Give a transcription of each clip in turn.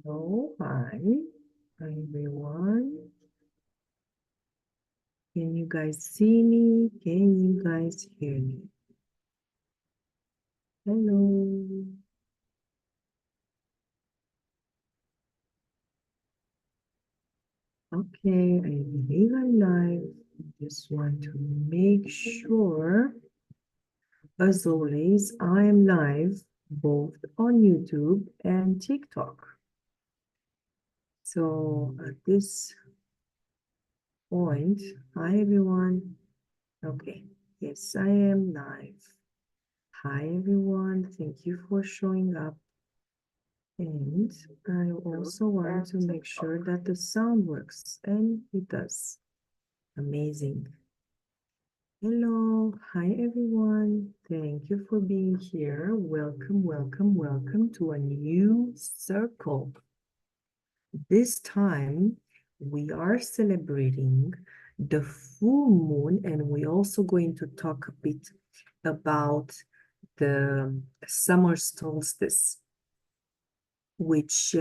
Oh, hi, everyone. Can you guys see me? Can you guys hear me? Hello. Okay, I believe I'm live. Just want to make sure, as always, I am live both on YouTube and TikTok. So at this point, hi everyone. Okay, yes, I am live. Hi everyone, thank you for showing up. And I also want to make sure that the sound works, and it does. Amazing. Hello, hi everyone. Thank you for being here. Welcome, welcome, welcome to a new circle. This time we are celebrating the full moon, and we're also going to talk a bit about the summer solstice, which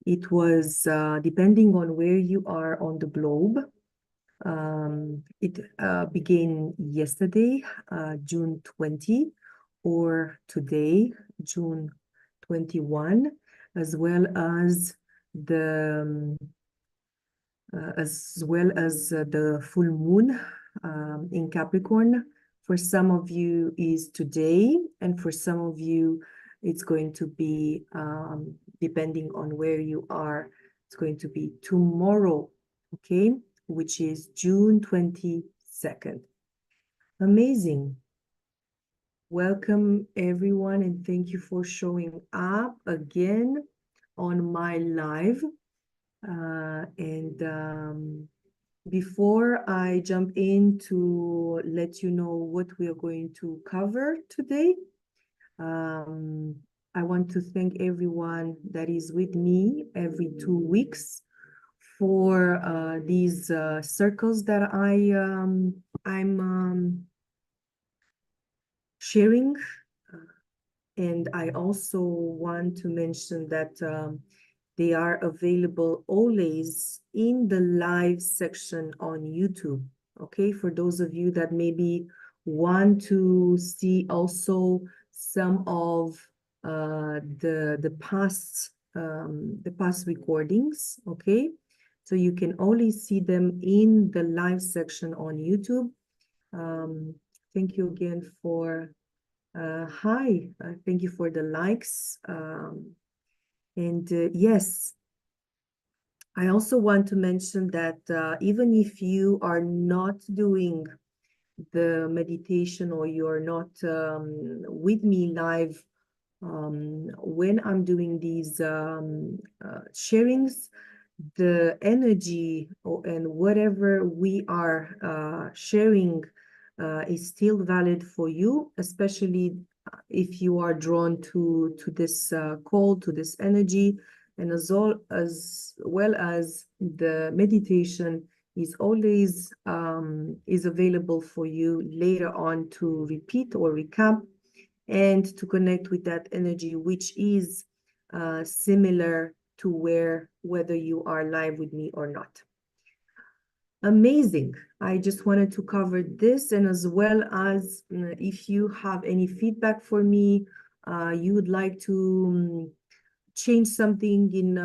it was depending on where you are on the globe. It began yesterday, June 20, or today, June 21, as well as the the full moon in Capricorn. For some of you is today, and for some of you it's going to be, depending on where you are, it's going to be tomorrow, okay, which is June 22nd. Amazing. Welcome everyone, and thank you for showing up again on my live. Before I jump in to let you know what we are going to cover today, I want to thank everyone that is with me every 2 weeks for these circles that I'm sharing. And I also want to mention that they are available always in the live section on YouTube. Okay, for those of you that maybe want to see also some of the past recordings. Okay, so you can only see them in the live section on YouTube. Thank you again for hi. Thank you for the likes. Yes, I also want to mention that even if you are not doing the meditation, or you're not with me live when I'm doing these sharings, the energy and whatever we are sharing is still valid for you, especially if you are drawn to this call, to this energy, and as well as the meditation is always is available for you later on to repeat or recap and to connect with that energy, which is similar to whether you are live with me or not. Amazing. I just wanted to cover this, and as well as if you have any feedback for me, you would like to change something in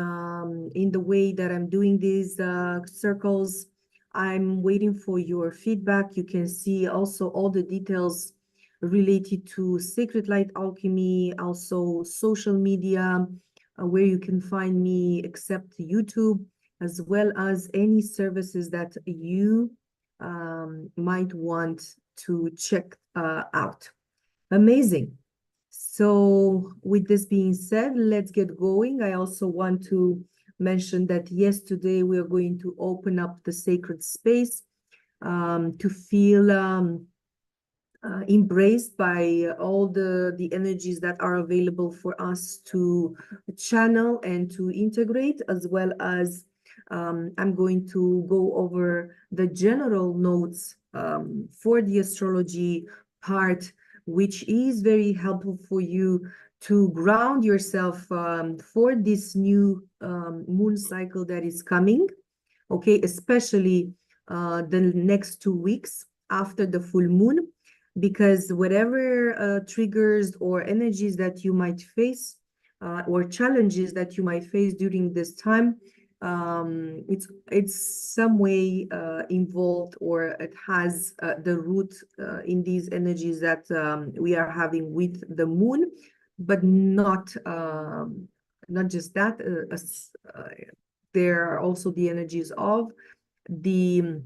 the way that I'm doing these circles, I'm waiting for your feedback. You can see also all the details related to Sacred Light Alchemy, also social media, where you can find me except YouTube, as well as any services that you might want to check out. Amazing. So with this being said, let's get going. I also want to mention that yesterday we are going to open up the sacred space to feel embraced by all the energies that are available for us to channel and to integrate, as well as I'm going to go over the general notes for the astrology part which is very helpful for you to ground yourself for this new moon cycle that is coming. Okay, especially the next 2 weeks after the full moon, because whatever triggers or energies that you might face or challenges that you might face during this time, it's some way involved, or it has the root in these energies that we are having with the moon, but not just that. There are also the energies of the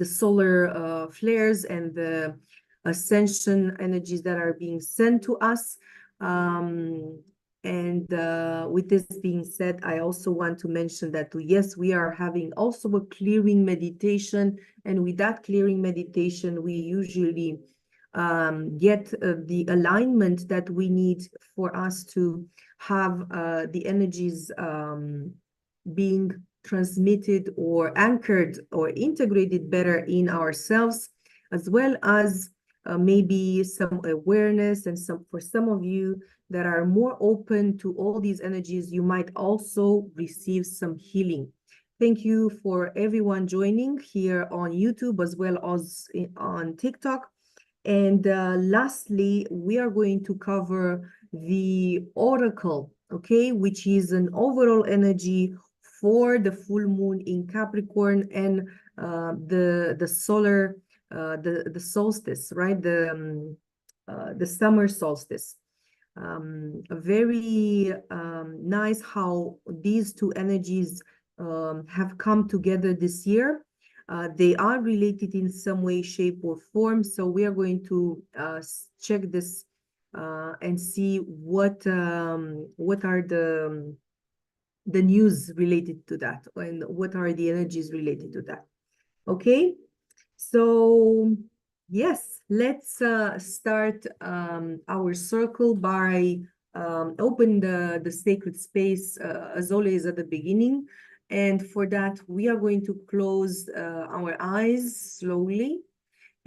solar flares and the ascension energies that are being sent to us. And with this being said, I also want to mention that, yes, we are having also a clearing meditation. And with that clearing meditation, we usually get the alignment that we need for us to have the energies being transmitted or anchored or integrated better in ourselves, as well as maybe some awareness. And for some of you that are more open to all these energies, you might also receive some healing. Thank you for everyone joining here on YouTube as well as on TikTok. And lastly, we are going to cover the oracle, okay, which is an overall energy for the full moon in Capricorn and the solar the solstice, right? The summer solstice. Very nice how these two energies have come together this year. They are related in some way, shape, or form. So we are going to check this and see what are the news related to that, and what are the energies related to that. Okay, so yes, let's start our circle by open the sacred space as always at the beginning. And for that, we are going to close our eyes slowly.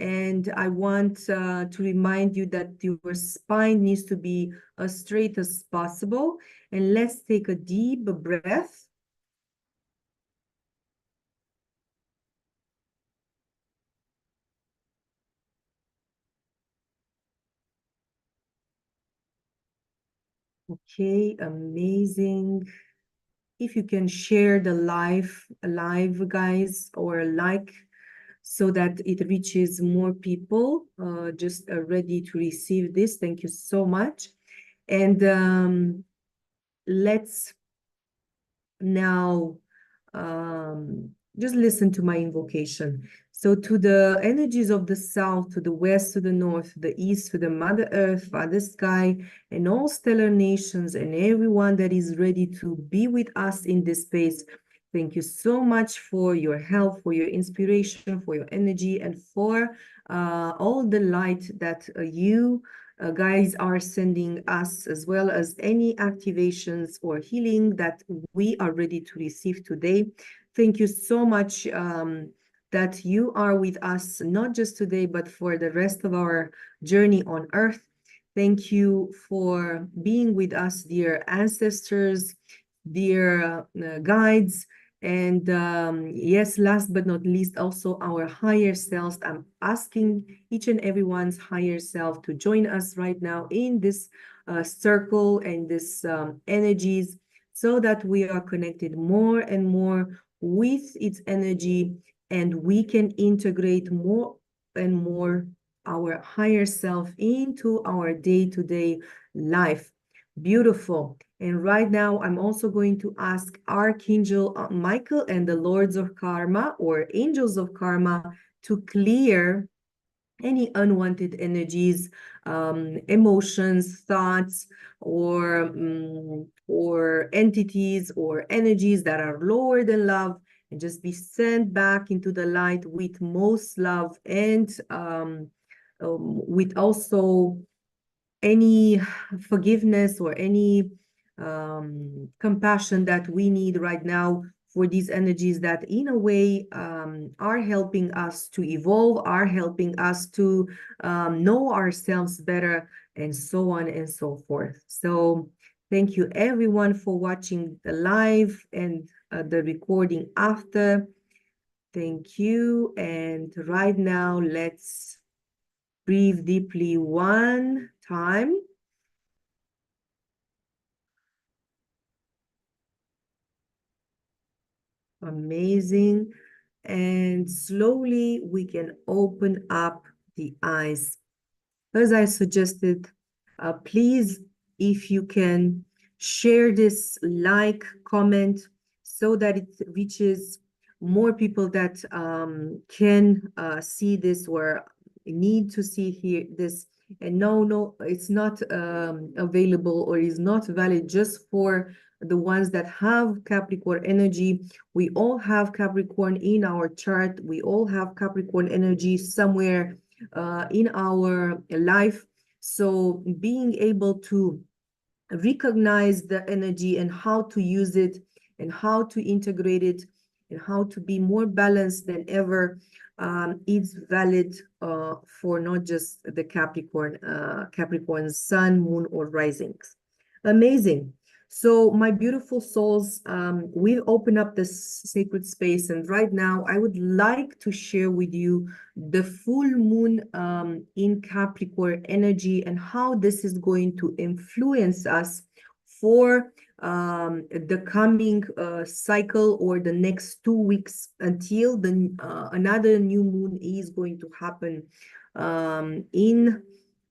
And I want to remind you that your spine needs to be as straight as possible. And let's take a deep breath. Okay, amazing. If you can share the live guys, or like, so that it reaches more people just ready to receive this. Thank you so much. And let's now just listen to my invocation. So to the energies of the south, to the west, to the north, to the east, to the Mother Earth, Father Sky, and all stellar nations, and everyone that is ready to be with us in this space. Thank you so much for your help, for your inspiration, for your energy, and for all the light that you guys are sending us, as well as any activations or healing that we are ready to receive today. Thank you so much that you are with us, not just today, but for the rest of our journey on Earth. Thank you for being with us, dear ancestors, dear guides. And yes, last but not least, also our higher selves. I'm asking each and everyone's higher self to join us right now in this circle and this energies, so that we are connected more and more with its energy, and we can integrate more and more our higher self into our day-to-day life. Beautiful. And right now, I'm also going to ask Archangel Michael and the Lords of Karma, or Angels of Karma, to clear any unwanted energies, emotions, thoughts, or entities or energies that are lower than love, and just be sent back into the light with most love, and with also any forgiveness or any compassion that we need right now for these energies that in a way are helping us to evolve, are helping us to know ourselves better, and so on and so forth. So thank you everyone for watching the live and the recording after. Thank you. And right now, let's breathe deeply one time. Amazing. And slowly we can open up the eyes. As I suggested, please, if you can, share this, like, comment, so that it reaches more people that can see this or need to see here this. And no, it's not available or is not valid just for the ones that have Capricorn energy. We all have Capricorn in our chart. We all have Capricorn energy somewhere in our life. So being able to recognize the energy and how to use it and how to integrate it and how to be more balanced than ever is valid for not just the Capricorn sun, moon, or risings. Amazing. So my beautiful souls, we've opened up this sacred space, and right now I would like to share with you the full moon in Capricorn energy and how this is going to influence us for the coming cycle or the next 2 weeks until the another new moon is going to happen in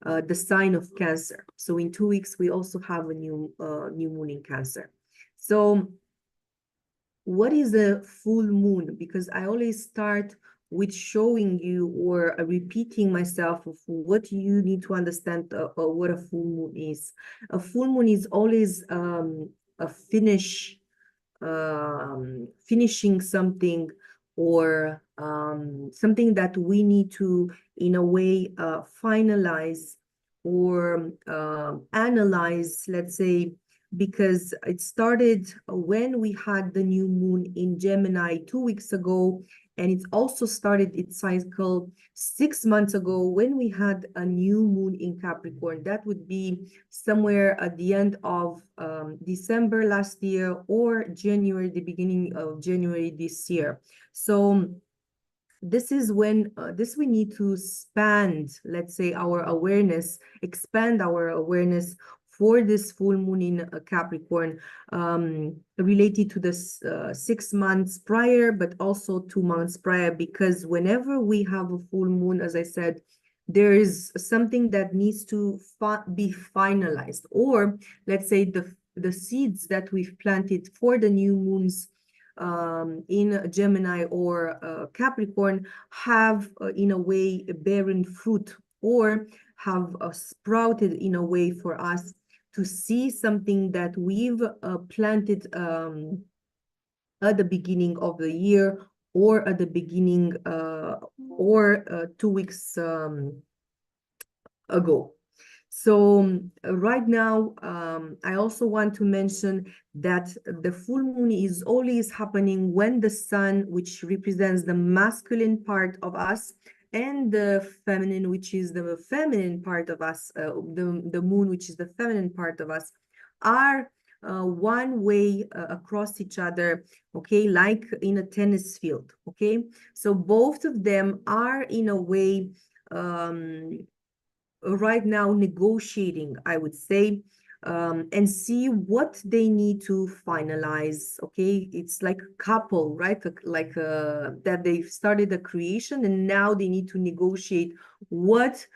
the sign of Cancer. So in 2 weeks, we also have a new moon in Cancer. So what is a full moon? Because I always start with showing you or repeating myself of what you need to understand what a full moon is. A full moon is always a finishing something or something that we need to, in a way, finalize or analyze, let's say, because it started when we had the new moon in Gemini 2 weeks ago, and it also started its cycle 6 months ago when we had a new moon in Capricorn. That would be somewhere at the end of December last year or January, the beginning of January this year. So this is when this we need to expand, let's say, our awareness, expand our awareness for this full moon in Capricorn, related to this 6 months prior, but also 2 months prior, because whenever we have a full moon, as I said, there is something that needs to be finalized, or let's say the seeds that we've planted for the new moons in Gemini or Capricorn have in a way bearing fruit, or have sprouted in a way for us to see something that we've planted at the beginning of the year, or at the beginning or 2 weeks ago. So right now, I also want to mention that the full moon is always happening when the sun, which represents the masculine part of us, and the feminine, which is the feminine part of us, the moon, which is the feminine part of us, are one way across each other, okay, like in a tennis field, okay? So both of them are in a way right now negotiating, I would say, and see what they need to finalize. Okay, it's like a couple, right? Like that they've started a creation and now they need to negotiate what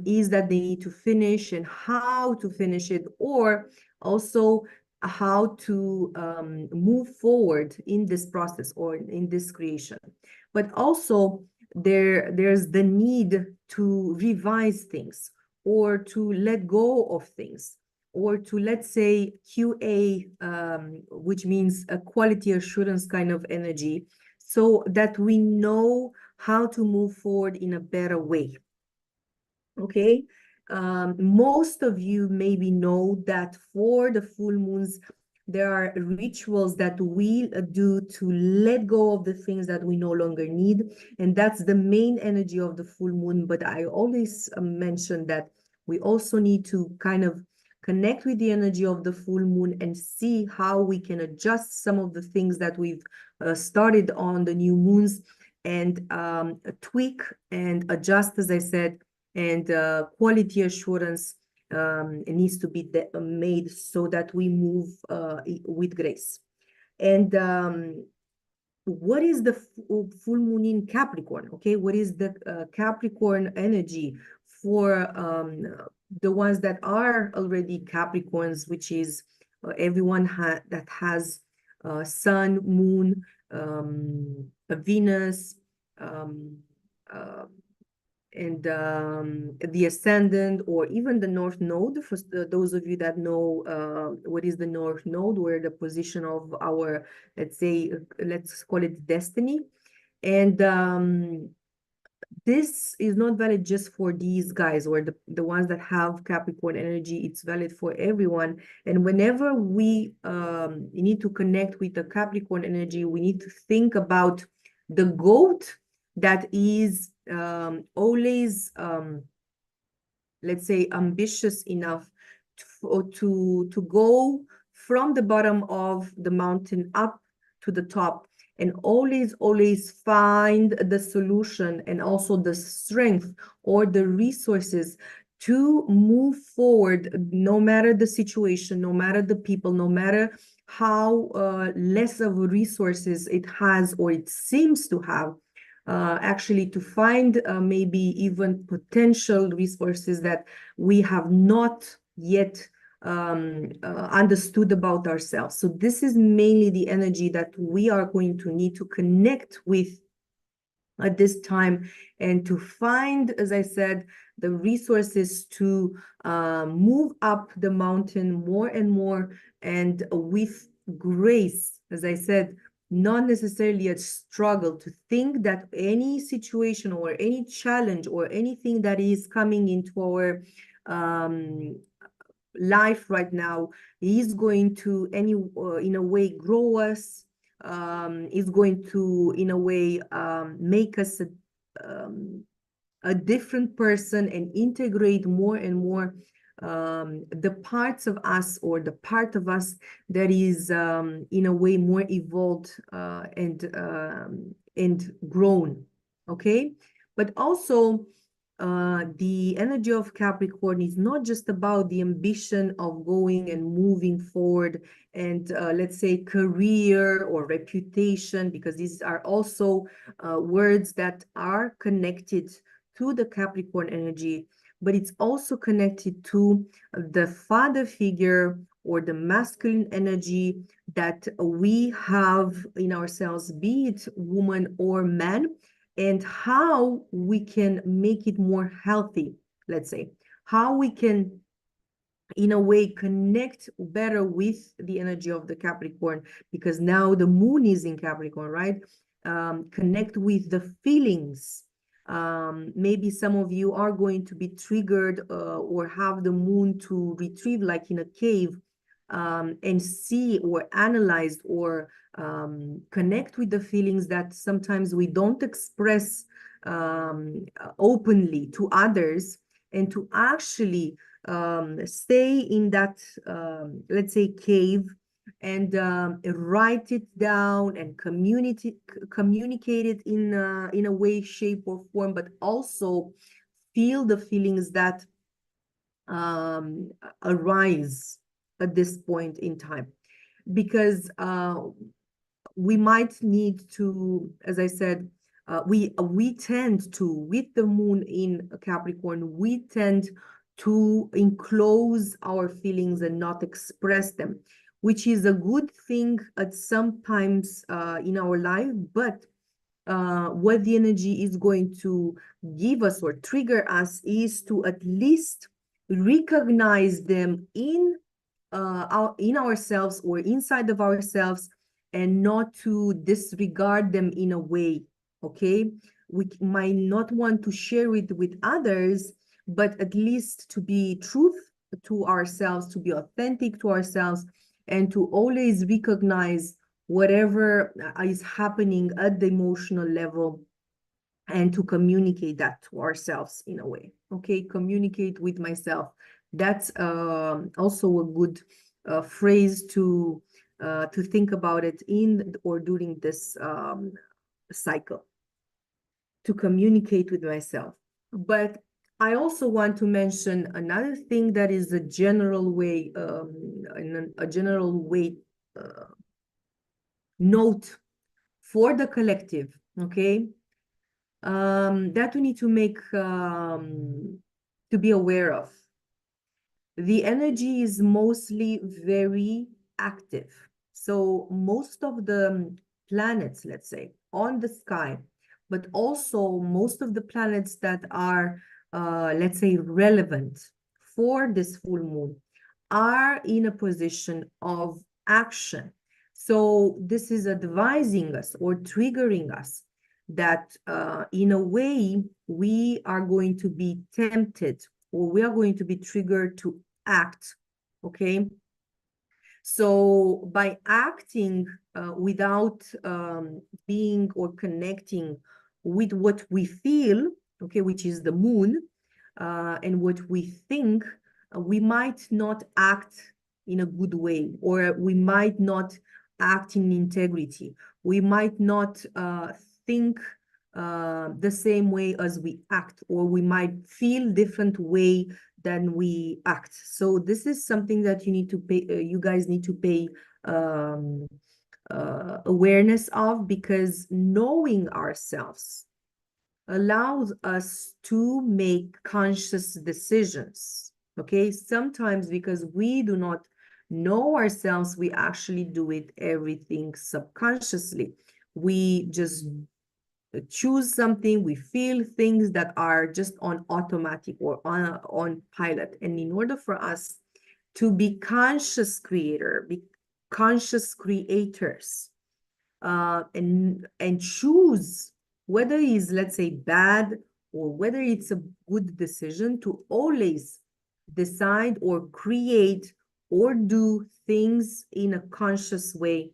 is that they need to finish and how to finish it, or also how to move forward in this process or in this creation. But also there's the need to revise things, or to let go of things, or to, let's say, QA, which means a quality assurance kind of energy, so that we know how to move forward in a better way. Okay, most of you maybe know that for the full moons, there are rituals that we do to let go of the things that we no longer need. And that's the main energy of the full moon. But I always mention that we also need to kind of connect with the energy of the full moon and see how we can adjust some of the things that we've started on the new moons, and tweak and adjust, as I said, and quality assurance it needs to be made so that we move with grace. And what is the full moon in Capricorn? Okay, what is the Capricorn energy for the ones that are already Capricorns, which is everyone that has sun, moon, a Venus, um, uh, and the ascendant, or even the north node. For those of you that know what is the north node, where the position of our, let's say, let's call it destiny. And this is not valid just for these guys or the ones that have Capricorn energy. It's valid for everyone. And whenever we need to connect with the Capricorn energy, we need to think about the goat that is always, let's say, ambitious enough to go from the bottom of the mountain up to the top, and always find the solution and also the strength or the resources to move forward, no matter the situation, no matter the people, no matter how less of resources it has or it seems to have. Actually, to find maybe even potential resources that we have not yet understood about ourselves. So this is mainly the energy that we are going to need to connect with at this time, and to find, as I said, the resources to move up the mountain more and more, and with grace, as I said, not necessarily a struggle, to think that any situation or any challenge or anything that is coming into our life right now is going to in a way grow us, is going to in a way make us a different person and integrate more and more the parts of us, or the part of us that is in a way more evolved and grown. Okay, but also the energy of Capricorn is not just about the ambition of going and moving forward and let's say career or reputation, because these are also words that are connected to the Capricorn energy, but it's also connected to the father figure or the masculine energy that we have in ourselves, be it woman or man, and how we can make it more healthy, let's say, how we can in a way connect better with the energy of the Capricorn, because now the moon is in Capricorn, right? Connect with the feelings. Maybe some of you are going to be triggered or have the moon to retrieve, like in a cave, and see or analyze or connect with the feelings that sometimes we don't express openly to others, and to actually stay in that, let's say, cave, and write it down and communicate it in a way, shape, or form, but also feel the feelings that arise at this point in time, because we might need to, as I said, we tend to, with the moon in Capricorn, we tend to enclose our feelings and not express them, which is a good thing at some times in our life, but what the energy is going to give us or trigger us is to at least recognize them in ourselves or inside of ourselves, and not to disregard them in a way. Okay, we might not want to share it with others, but at least to be truth to ourselves, to be authentic to ourselves, and to always recognize whatever is happening at the emotional level, and to communicate that to ourselves in a way. Okay, communicate with myself. That's also a good phrase to think about it in or during this cycle, to communicate with myself. But I also want to mention another thing that is a general way, a general way note for the collective, okay? That we need to make, to be aware of. The energy is mostly very active. So most of the planets, let's say, on the sky, but also most of the planets that are, let's say, relevant for this full moon are in a position of action. So this is advising us or triggering us that in a way we are going to be tempted, or we are going to be triggered to act, okay? So by acting without being or connecting with what we feel, okay, which is the moon, and what we think, we might not act in a good way, or we might not act in integrity. We might not think the same way as we act, or we might feel different way than we act. So this is something that you need to pay, you guys need to pay awareness of, because knowing ourselves allows us to make conscious decisions. Okay, sometimes because we do not know ourselves, we actually do it everything subconsciously. We just choose something, we feel things that are just on automatic or on pilot. And in order for us to be conscious creator, be conscious creators, and choose whether it's, let's say, bad or whether it's a good decision, to always decide or create or do things in a conscious way,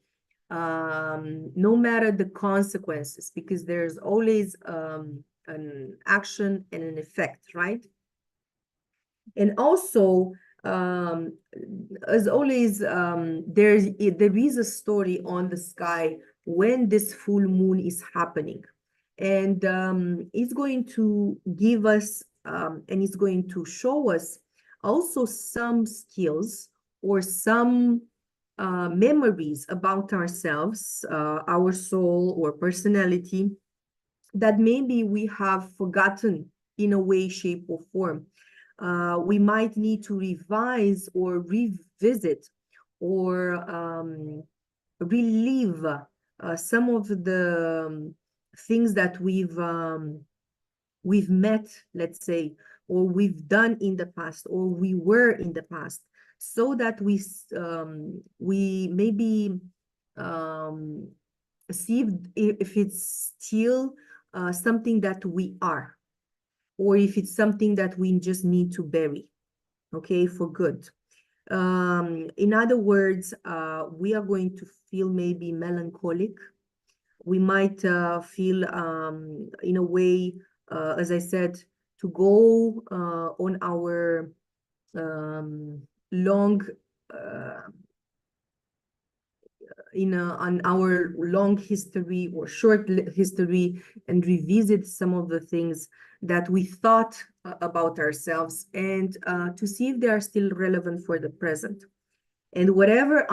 no matter the consequences, because there's always an action and an effect, right? And also, as always, there is a story on the sky when this full moon is happening. And it's going to give us, and it's going to show us also some skills or some memories about ourselves, our soul or personality, that maybe we have forgotten in a way, shape, or form. We might need to revise or revisit or relive some of the things that we've met, let's say, or we've done in the past, or we were in the past, so that we maybe see if it's still something that we are, or if it's something that we just need to bury, okay, for good. In other words, we are going to feel maybe melancholic. We might feel, in a way, as I said, to go on our long on our long history or short history, and revisit some of the things that we thought about ourselves, and to see if they are still relevant for the present. And whatever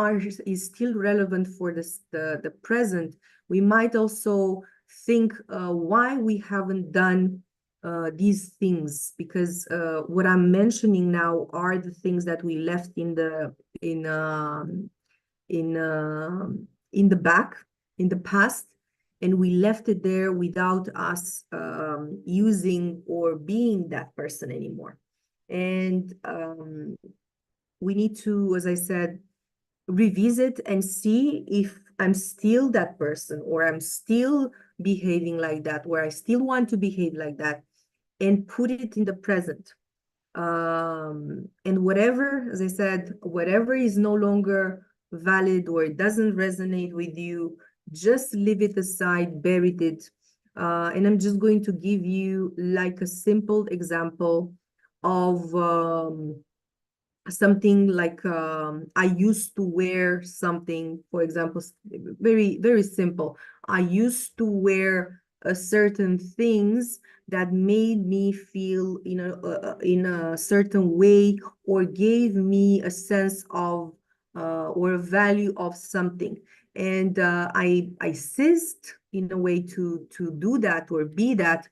is still relevant for the present, we might also think why we haven't done these things, because what I'm mentioning now are the things that we left in the back, in the past, and we left it there without us using or being that person anymore. And we need to, as I said, revisit and see if I'm still that person, or I'm still behaving like that, or I still want to behave like that, and put it in the present. And whatever, as I said, whatever is no longer valid or it doesn't resonate with you, just leave it aside, bury it. And I'm just going to give you like a simple example of something like I used to wear something, for example, very, very simple. I used to wear certain things that made me feel, in a certain way, or gave me a sense of or a value of something. And I ceased in a way to do that or be that.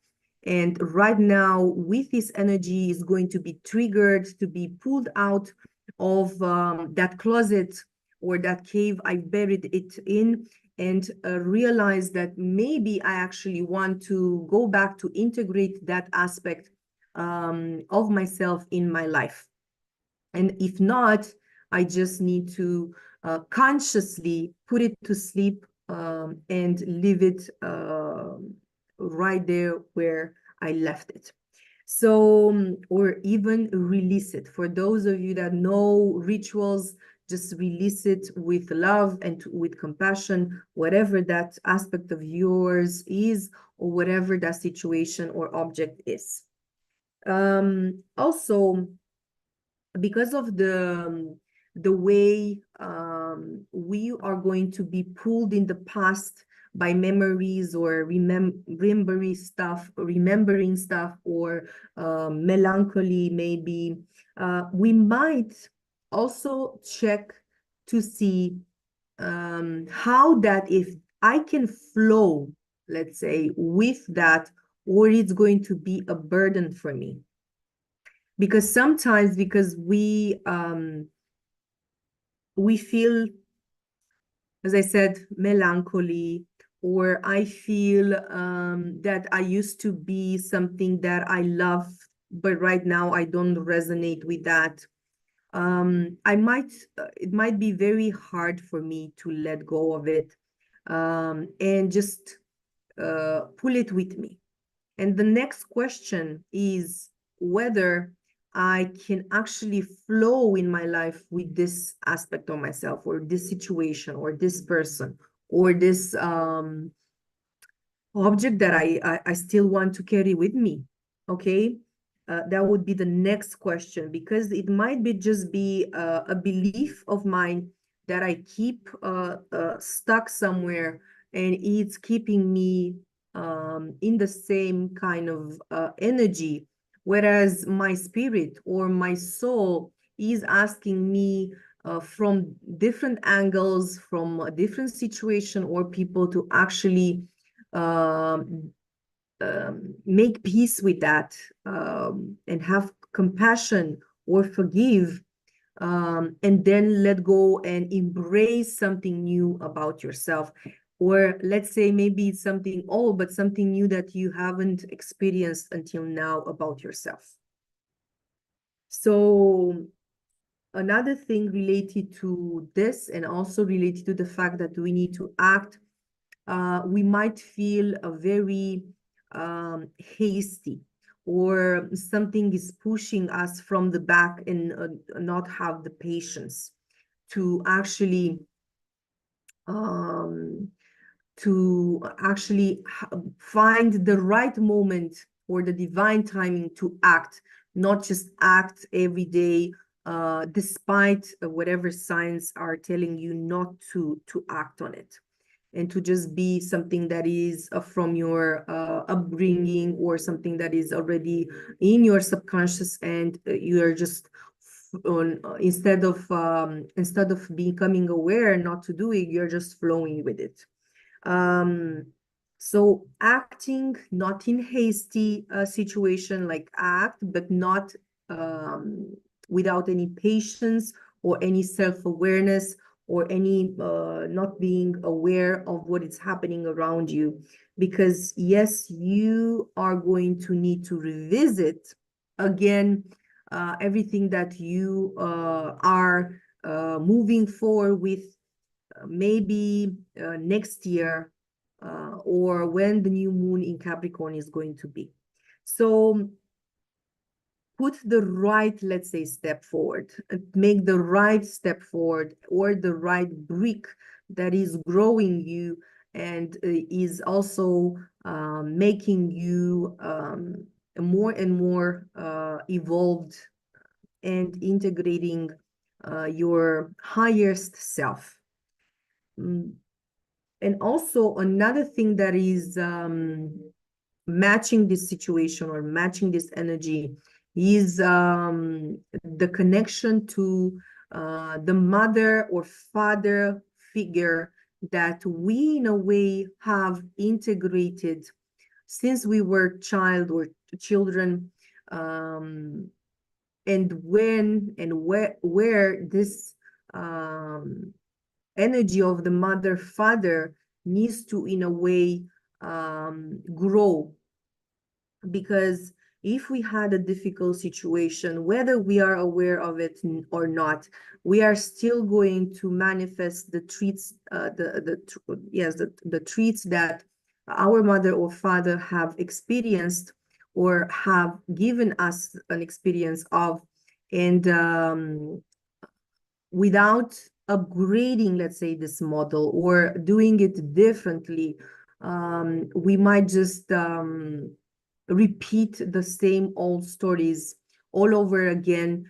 And right now, with this energy, is going to be triggered to be pulled out of that closet or that cave I buried it in, and realize that maybe I actually want to go back to integrate that aspect of myself in my life. And if not, I just need to consciously put it to sleep and leave it right there where I left it. So, or even release it. For those of you that know rituals, just release it with love and with compassion, whatever that aspect of yours is, or whatever that situation or object is. Also, because of the way we are going to be pulled in the past by memories or remembering stuff, or melancholy maybe, we might also check to see how that, if I can flow, let's say, with that, or it's going to be a burden for me. Because sometimes, because we feel, as I said, melancholy, or I feel that I used to be something that I love, but right now I don't resonate with that. It might be very hard for me to let go of it, and just pull it with me. And the next question is whether I can actually flow in my life with this aspect of myself, or this situation, or this person, or this object that I still want to carry with me. Okay, that would be the next question, because it might be just be a belief of mine that I keep stuck somewhere, and it's keeping me in the same kind of energy, whereas my spirit or my soul is asking me from different angles, from a different situation or people, to actually um, make peace with that, and have compassion or forgive, and then let go and embrace something new about yourself. Or let's say maybe it's something old, but something new that you haven't experienced until now about yourself. So another thing related to this, and also related to the fact that we need to act, we might feel a very hasty, or something is pushing us from the back, and not have the patience to actually um, find the right moment or the divine timing to act, not just act every day, despite whatever signs are telling you not to act on it, and to just be something that is from your upbringing, or something that is already in your subconscious, and you are just instead of becoming aware not to do it, you're just flowing with it. So acting not in hasty situation, like act, but not without any patience or any self-awareness, or any not being aware of what is happening around you. Because yes, you are going to need to revisit again everything that you are moving forward with, maybe next year, or when the new moon in Capricorn is going to be. So put the right, let's say, step forward, make the right step forward, or the right brick that is growing you and is also making you more and more evolved and integrating your highest self. And also another thing that is matching this situation or matching this energy is the connection to the mother or father figure that we in a way have integrated since we were child or children, and when and where this energy of the mother father needs to in a way grow, because if we had a difficult situation, whether we are aware of it or not, we are still going to manifest the traits, the traits that our mother or father have experienced or have given us an experience of, and without upgrading, let's say, this model or doing it differently, we might just repeat the same old stories all over again,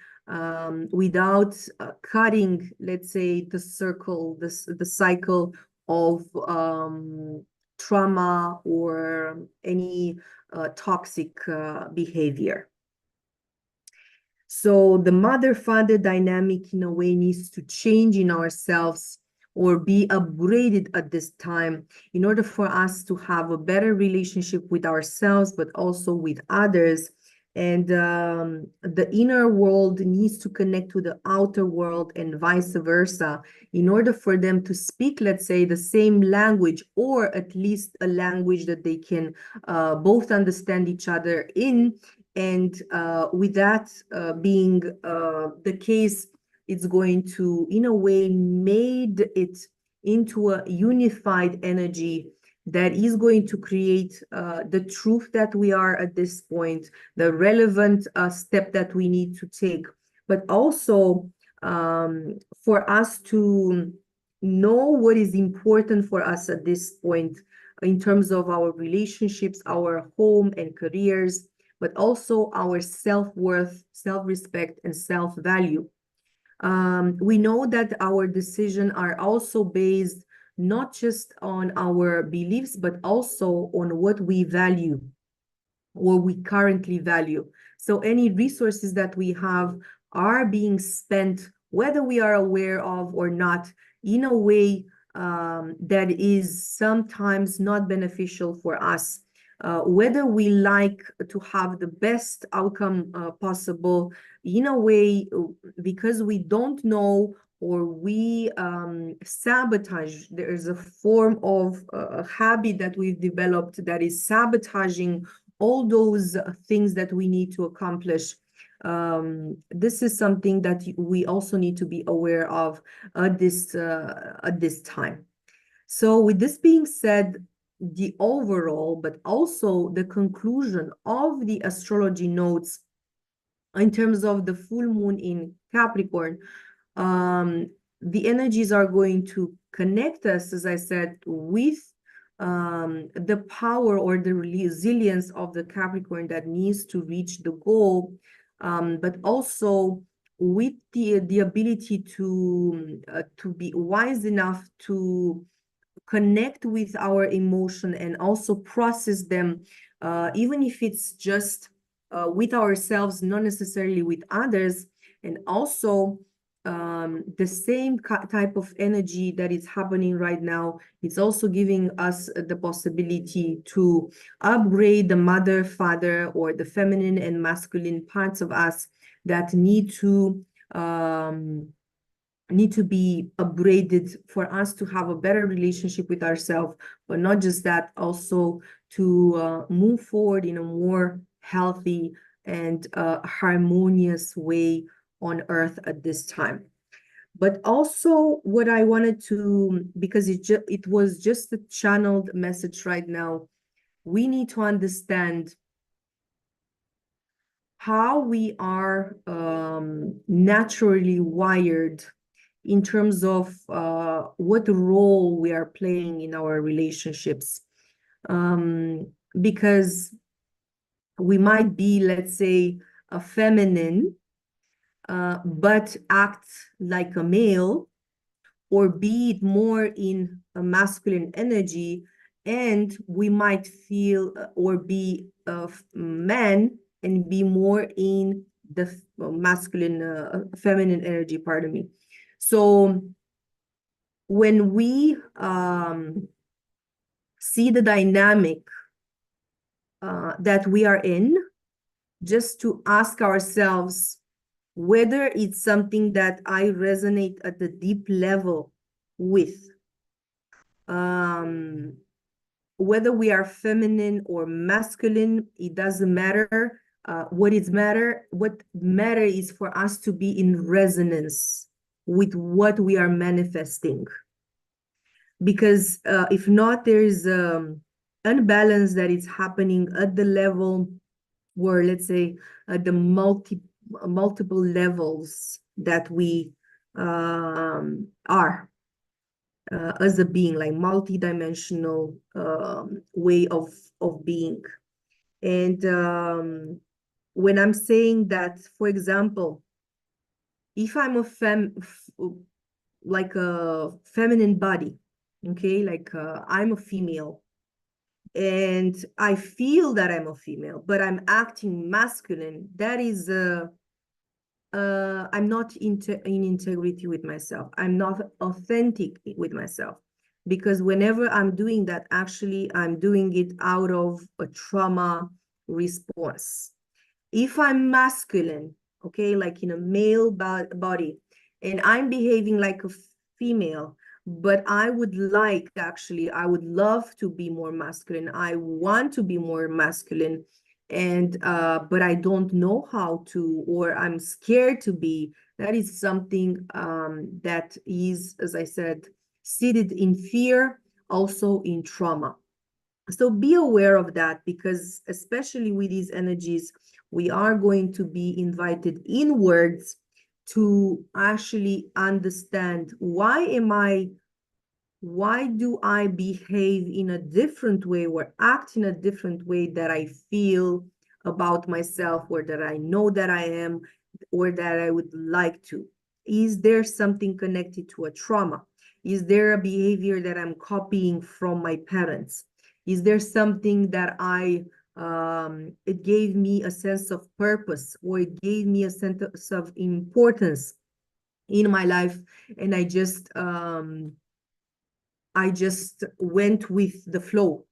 without cutting, let's say, the circle, the cycle of trauma or any toxic behavior. So the mother-father dynamic in a way needs to change in ourselves or be upgraded at this time in order for us to have a better relationship with ourselves, but also with others. And the inner world needs to connect to the outer world and vice versa in order for them to speak, let's say, the same language, or at least a language that they can both understand each other in. And with that being the case, it's going to, in a way, made it into a unified energy that is going to create the truth that we are at this point, the relevant step that we need to take, but also for us to know what is important for us at this point in terms of our relationships, our home and careers, but also our self-worth, self-respect, and self-value. We know that our decisions are also based not just on our beliefs, but also on what we value or we currently value. So any resources that we have are being spent, whether we are aware of or not, in a way that is sometimes not beneficial for us. Whether we like to have the best outcome possible, in a way, because we don't know or we sabotage. There is a form of a habit that we've developed that is sabotaging all those things that we need to accomplish. This is something that we also need to be aware of at this time. So with this being said, the overall, but also the conclusion of the astrology notes in terms of the full moon in Capricorn, the energies are going to connect us, as I said, with the power or the resilience of the Capricorn that needs to reach the goal, but also with the ability to be wise enough to connect with our emotion and also process them, even if it's just with ourselves, not necessarily with others. And also the same type of energy that is happening right now, it's also giving us the possibility to upgrade the mother, father, or the feminine and masculine parts of us that need to be upgraded for us to have a better relationship with ourselves, but not just that, also to move forward in a more healthy and harmonious way on earth at this time. But also what I wanted to, because it was just a channeled message right now, we need to understand how we are naturally wired in terms of what role we are playing in our relationships. Because we might be, let's say, a feminine, but act like a male, or be it more in a masculine energy, and we might feel or be a man and be more in the masculine, feminine energy, pardon me. So when we see the dynamic that we are in, just to ask ourselves whether it's something that I resonate at the deep level with. Whether we are feminine or masculine, it doesn't matter. What matter is for us to be in resonance with what we are manifesting. Because if not, there is unbalance that is happening at the level where, let's say, at the multiple levels that we are as a being, like multi-dimensional way of being. And when I'm saying that, for example, if I'm like a feminine body, okay, like I'm a female, and I feel that I'm a female, but I'm acting masculine, that is I'm not in integrity with myself. I'm not authentic with myself, because whenever I'm doing that, actually, I'm doing it out of a trauma response. If I'm masculine, okay, like in a male body, and I'm behaving like a female, but I would like, actually, I would love to be more masculine. I want to be more masculine, and but I don't know how to, or I'm scared to be. That is something that is, as I said, seated in fear, also in trauma. So be aware of that, because especially with these energies, we are going to be invited inwards to actually understand why do I behave in a different way or act in a different way that I feel about myself, or that I know that I am, or that I would like to? Is there something connected to a trauma? Is there a behavior that I'm copying from my parents? Is there something that it gave me a sense of purpose, or it gave me a sense of importance in my life, and I just went with the flow?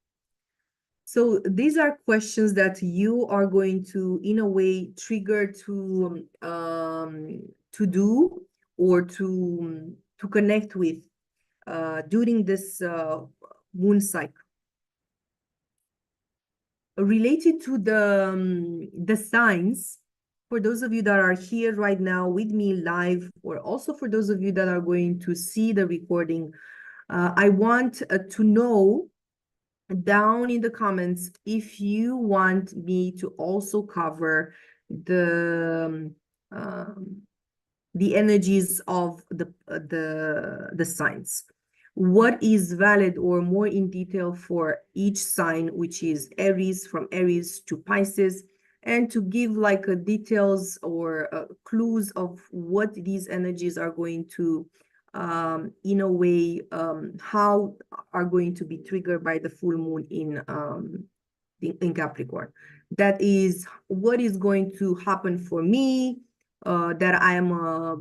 So these are questions that you are going to, in a way, trigger to do, or to connect with during this moon cycle. Related to the signs, for those of you that are here right now with me live, or also for those of you that are going to see the recording, I want to know down in the comments if you want me to also cover the energies of the signs. What is valid, or more in detail, for each sign, which is Aries, from Aries to Pisces, and to give like a details or clues of what these energies are going to in a way how are going to be triggered by the full moon in Capricorn. That is what is going to happen for me, that I am a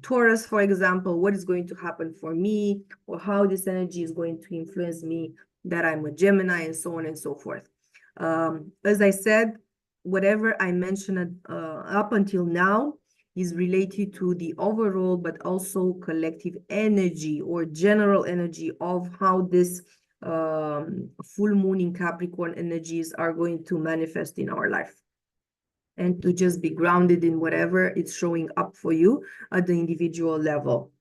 Taurus, for example, what is going to happen for me, or how this energy is going to influence me, that I'm a Gemini, and so on and so forth. As I said, whatever I mentioned up until now is related to the overall, but also collective energy, or general energy of how this full moon in Capricorn energies are going to manifest in our life, and to just be grounded in whatever it's showing up for you at the individual level.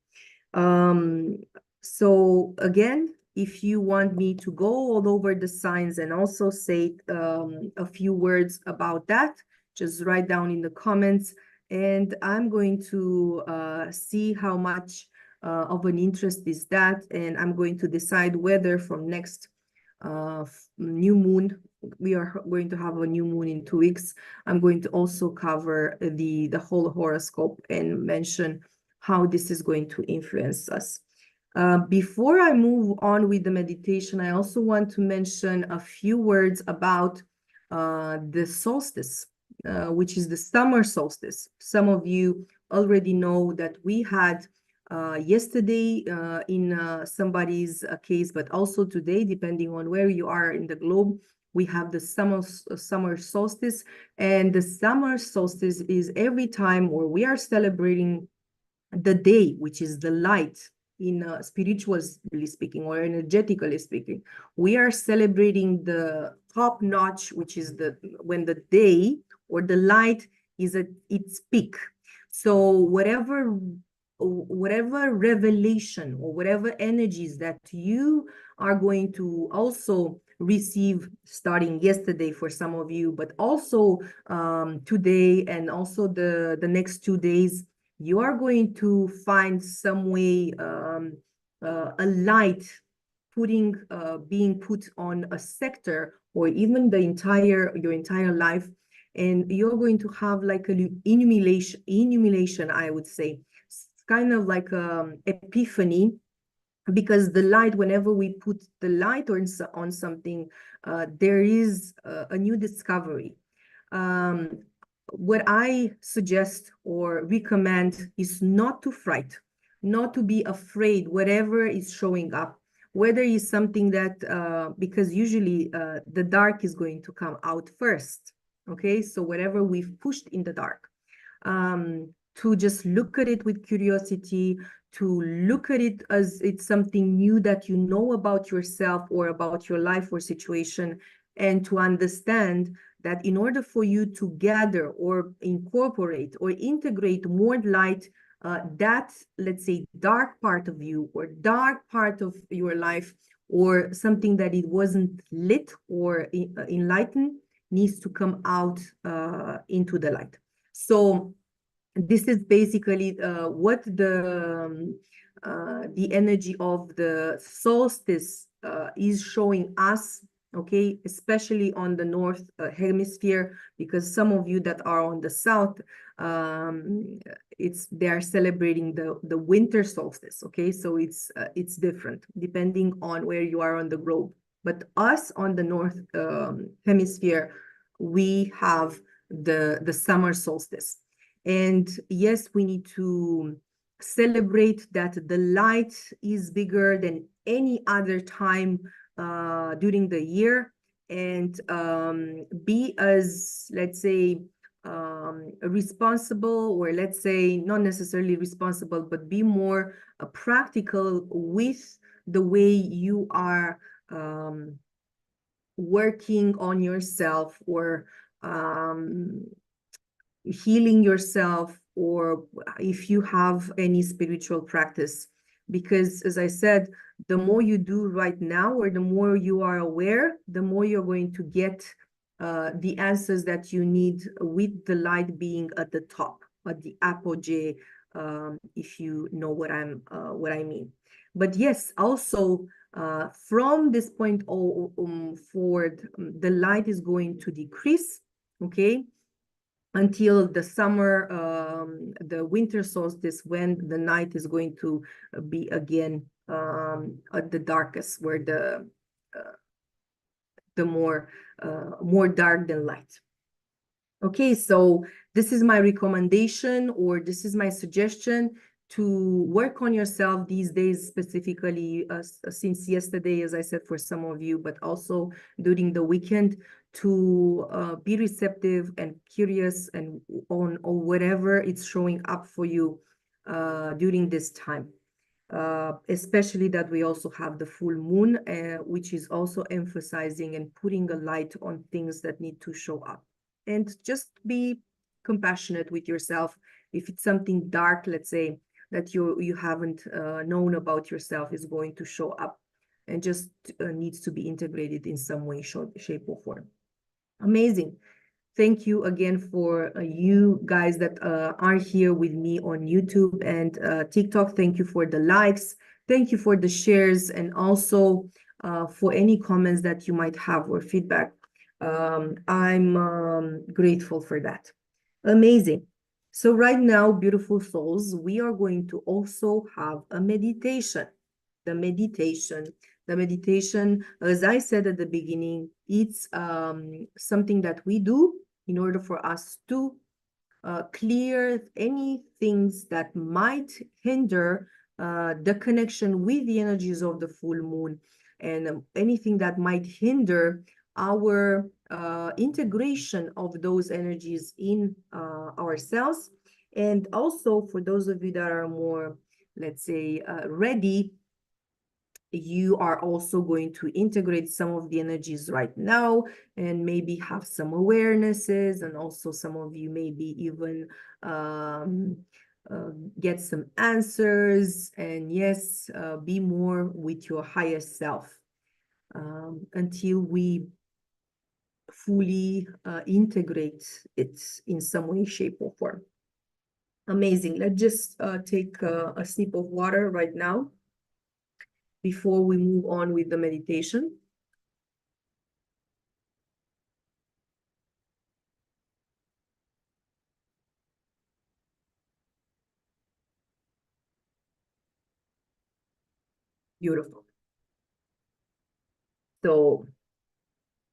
So again, if you want me to go all over the signs and also say a few words about that, just write down in the comments, and I'm going to see how much of an interest is that, and I'm going to decide whether from next new moon, we are going to have a new moon in 2 weeks. I'm going to also cover the whole horoscope and mention how this is going to influence us. Before I move on with the meditation, I also want to mention a few words about the solstice, which is the summer solstice. Some of you already know that we had yesterday in somebody's case, but also today, depending on where you are in the globe, we have the summer solstice. And the summer solstice is every time where we are celebrating the day, which is the light, in spiritually speaking or energetically speaking. We are celebrating the top notch, which is when the day or the light is at its peak. So whatever revelation or whatever energies that you are going to also receive starting yesterday for some of you, but also today and also the next 2 days, you are going to find some way a light being put on a sector or even your entire life, and you're going to have like an illumination, I would say. It's kind of like epiphany, because the light, whenever we put the light on something, there is a new discovery. What I suggest or recommend is not to fright, not to be afraid, whatever is showing up, whether it's something that, because usually the dark is going to come out first, okay? So whatever we've pushed in the dark, to just look at it with curiosity, to look at it as it's something new that you know about yourself or about your life or situation, and to understand that in order for you to gather or incorporate or integrate more light, that, let's say, dark part of you or dark part of your life, or something that it wasn't lit or enlightened, needs to come out into the light. So this is basically what the energy of the solstice is showing us, okay, especially on the north hemisphere, because some of you that are on the south, they are celebrating the winter solstice, okay? So it's different depending on where you are on the globe. But us on the north hemisphere, we have the summer solstice. And yes, we need to celebrate that the light is bigger than any other time during the year, and be as, let's say, responsible, or let's say not necessarily responsible, but be more practical with the way you are working on yourself, or healing yourself, or if you have any spiritual practice. Because as I said, the more you do right now, or the more you are aware, the more you're going to get the answers that you need, with the light being at the top, at the apogee, if you know what I mean. But yes, also from this point forward, the light is going to decrease, okay, until the summer, the winter solstice, when the night is going to be again at the darkest, where the more dark than light. Okay, so this is my recommendation, or this is my suggestion, to work on yourself these days, specifically since yesterday, as I said, for some of you, but also during the weekend, to be receptive and curious and on whatever it's showing up for you during this time. Especially that we also have the full moon, which is also emphasizing and putting a light on things that need to show up. And just be compassionate with yourself. If it's something dark, let's say, that you haven't known about yourself, is going to show up, and just needs to be integrated in some way, shape, or form. Amazing. Thank you again for you guys that are here with me on YouTube and TikTok. Thank you for the likes. Thank you for the shares and also for any comments that you might have or feedback. I'm grateful for that. Amazing. So right now, beautiful souls, we are going to also have a meditation. The meditation. The meditation, as I said at the beginning, it's something that we do in order for us to clear any things that might hinder the connection with the energies of the full moon and anything that might hinder our integration of those energies in ourselves. And also for those of you that are more, let's say, ready, you are also going to integrate some of the energies right now and maybe have some awarenesses, and also some of you maybe even get some answers, and yes, be more with your higher self until we fully integrate it in some way, shape, or form. Amazing. Let's just take a sip of water right now before we move on with the meditation. Beautiful. So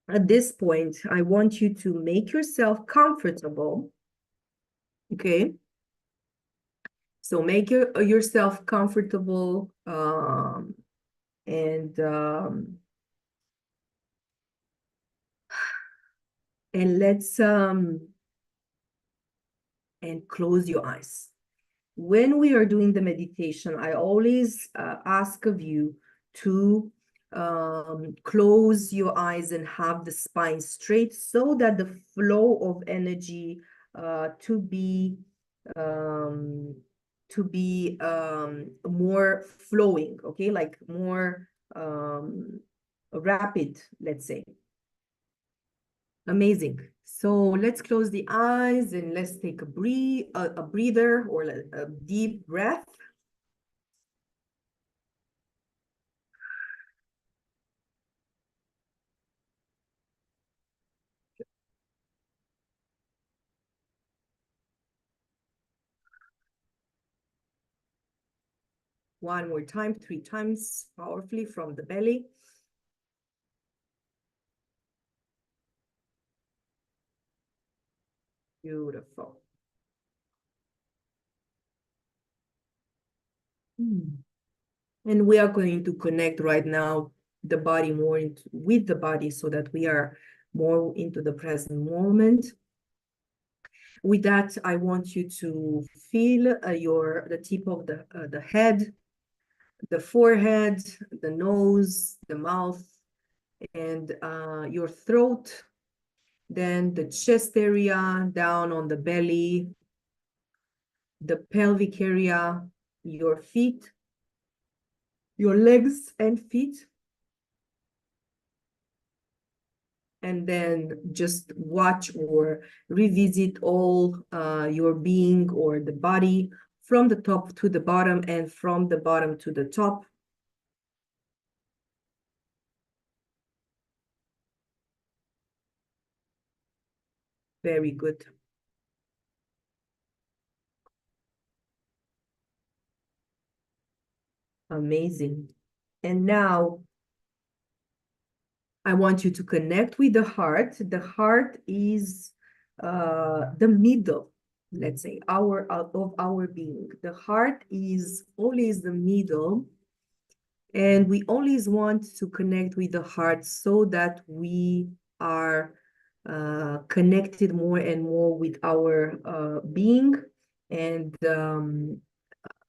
at this point, I want you to make yourself comfortable. Okay. So make yourself comfortable and let's and close your eyes. When we are doing the meditation, I always ask of you to close your eyes and have the spine straight so that the flow of energy to be more flowing, okay, like more rapid, let's say. Amazing. So let's close the eyes and let's take a breather or a deep breath. One more time, 3 times, powerfully from the belly. Beautiful. And we are going to connect right now the body more with the body so that we are more into the present moment. With that, I want you to feel the tip of the head, the forehead, the nose, the mouth, and your throat, then the chest area, down on the belly, the pelvic area, your feet, your legs and feet. And then just watch or revisit all your being or the body from the top to the bottom and from the bottom to the top. Very good. Amazing. And now I want you to connect with the heart. The heart is the middle, let's say, of our being. The heart is always the middle, and we always want to connect with the heart so that we are connected more and more with our being, and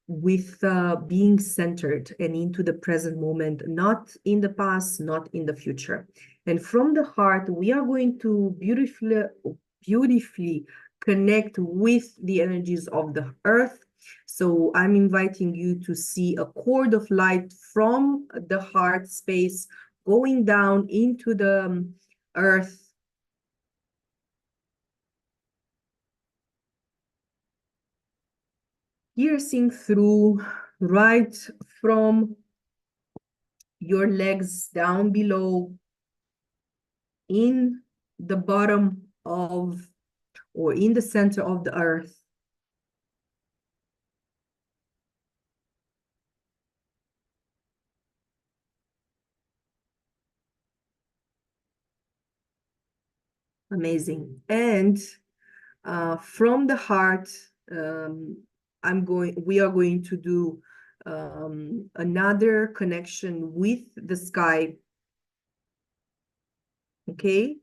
with being centered and into the present moment, not in the past, not in the future. And from the heart, we are going to beautifully connect with the energies of the earth. So I'm inviting you to see a cord of light from the heart space going down into the earth, piercing through right from your legs down below in the bottom of or in the center of the earth. Amazing. And from the heart, we are going to do another connection with the sky. Okay,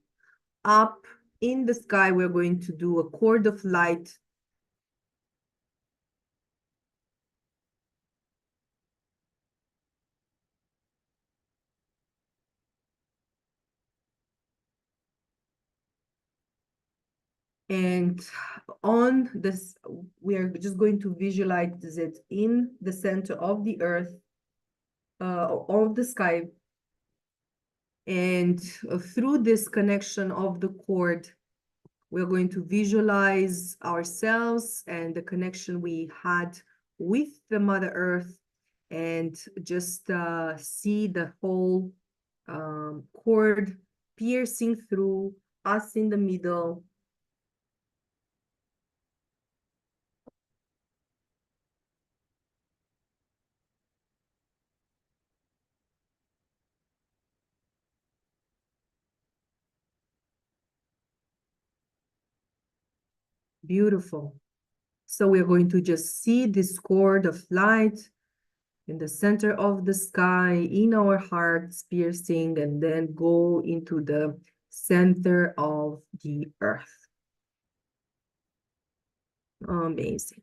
up in the sky, we're going to do a cord of light. And on this, we are just going to visualize it in the center of the earth, of the sky. And through this connection of the cord, we're going to visualize ourselves and the connection we had with the Mother Earth, and just see the whole cord piercing through us in the middle. Beautiful. So we're going to just see this cord of light in the center of the sky, in our hearts, piercing, and then go into the center of the earth. Amazing.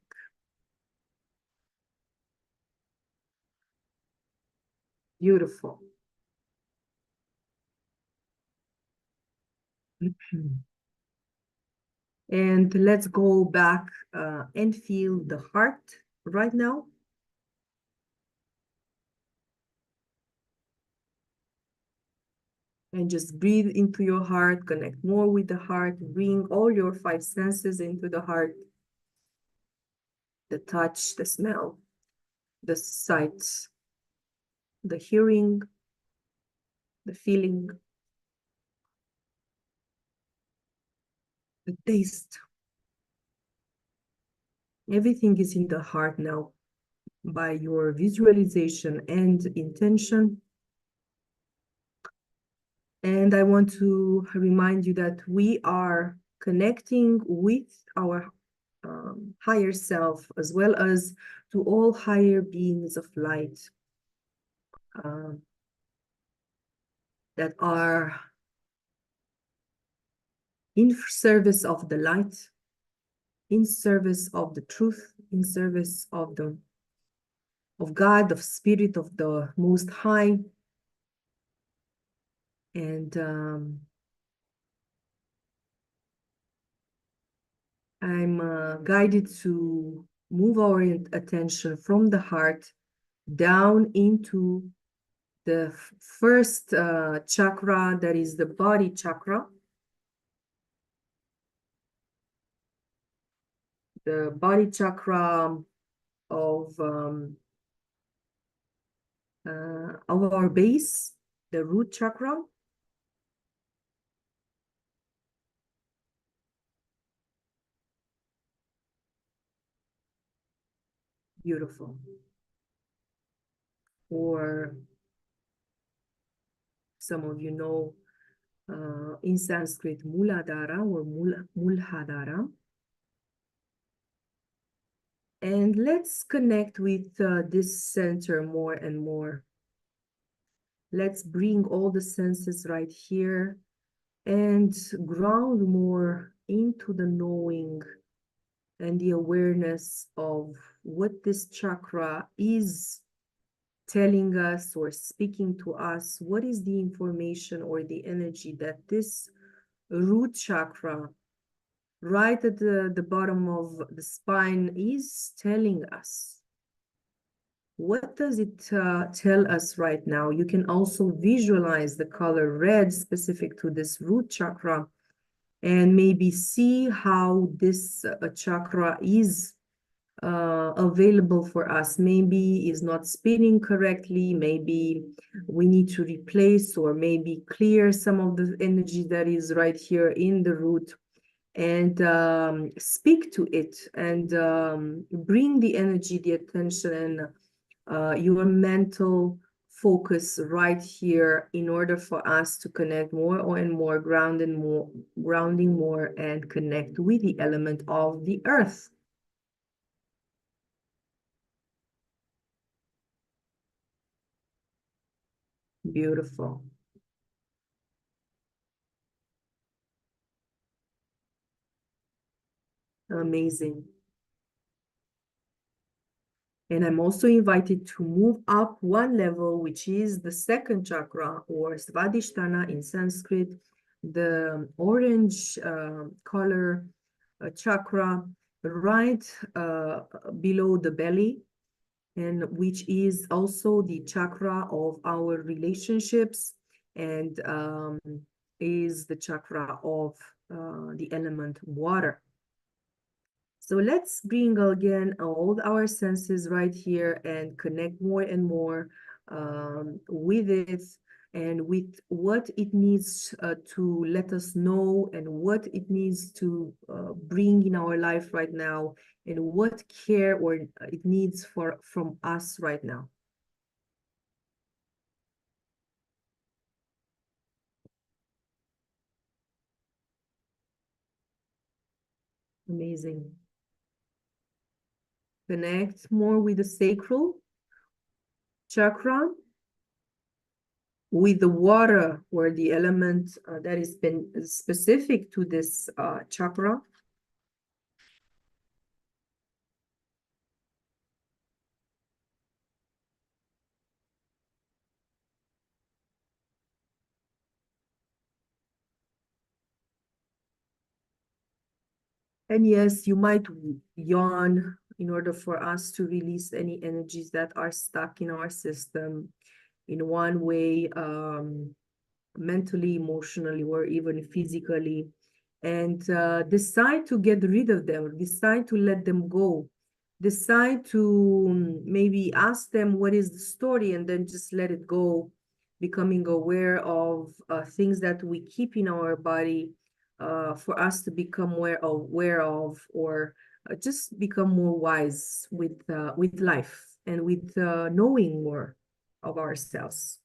Beautiful. And let's go back and feel the heart right now. And just breathe into your heart, connect more with the heart, bring all your 5 senses into the heart. The touch, the smell, the sight, the hearing, the feeling, the taste. Everything is in the heart now by your visualization and intention. And I want to remind you that we are connecting with our higher self, as well as to all higher beings of light that are in service of the light, in service of the truth, in service of God, of Spirit, of the Most High. And I'm guided to move our attention from the heart down into the first chakra, that is the body chakra. The body chakra of our base, the root chakra. Beautiful. Or some of you know in Sanskrit Muladhara or Mulhadhara. And let's connect with this center more and more. Let's bring all the senses right here and ground more into the knowing and the awareness of what this chakra is telling us or speaking to us. What is the information or the energy that this root chakra right at the bottom of the spine is telling us? What does it tell us right now? You can also visualize the color red specific to this root chakra, and maybe see how this chakra is available for us. Maybe is not spinning correctly, maybe we need to replace or maybe clear some of the energy that is right here in the root, and speak to it, and bring the energy, the attention, and your mental focus right here in order for us to connect more and more, grounding more, and connect with the element of the earth. Beautiful. Amazing. And I'm also invited to move up one level, which is the second chakra, or Svadhisthana in Sanskrit, the orange color chakra, right below the belly, and which is also the chakra of our relationships, and is the chakra of the element water. So let's bring again all our senses right here and connect more and more with it, and with what it needs to let us know, and what it needs to bring in our life right now, and what care or it needs from us right now. Amazing. Connect more with the sacral chakra, with the water, or the element that is been specific to this chakra. And yes, you might yawn in order for us to release any energies that are stuck in our system in one way, mentally, emotionally, or even physically, and decide to get rid of them, decide to let them go, decide to maybe ask them what is the story, and then just let it go, becoming aware of things that we keep in our body, for us to become aware of, or just become more wise with life, and with knowing more of ourselves.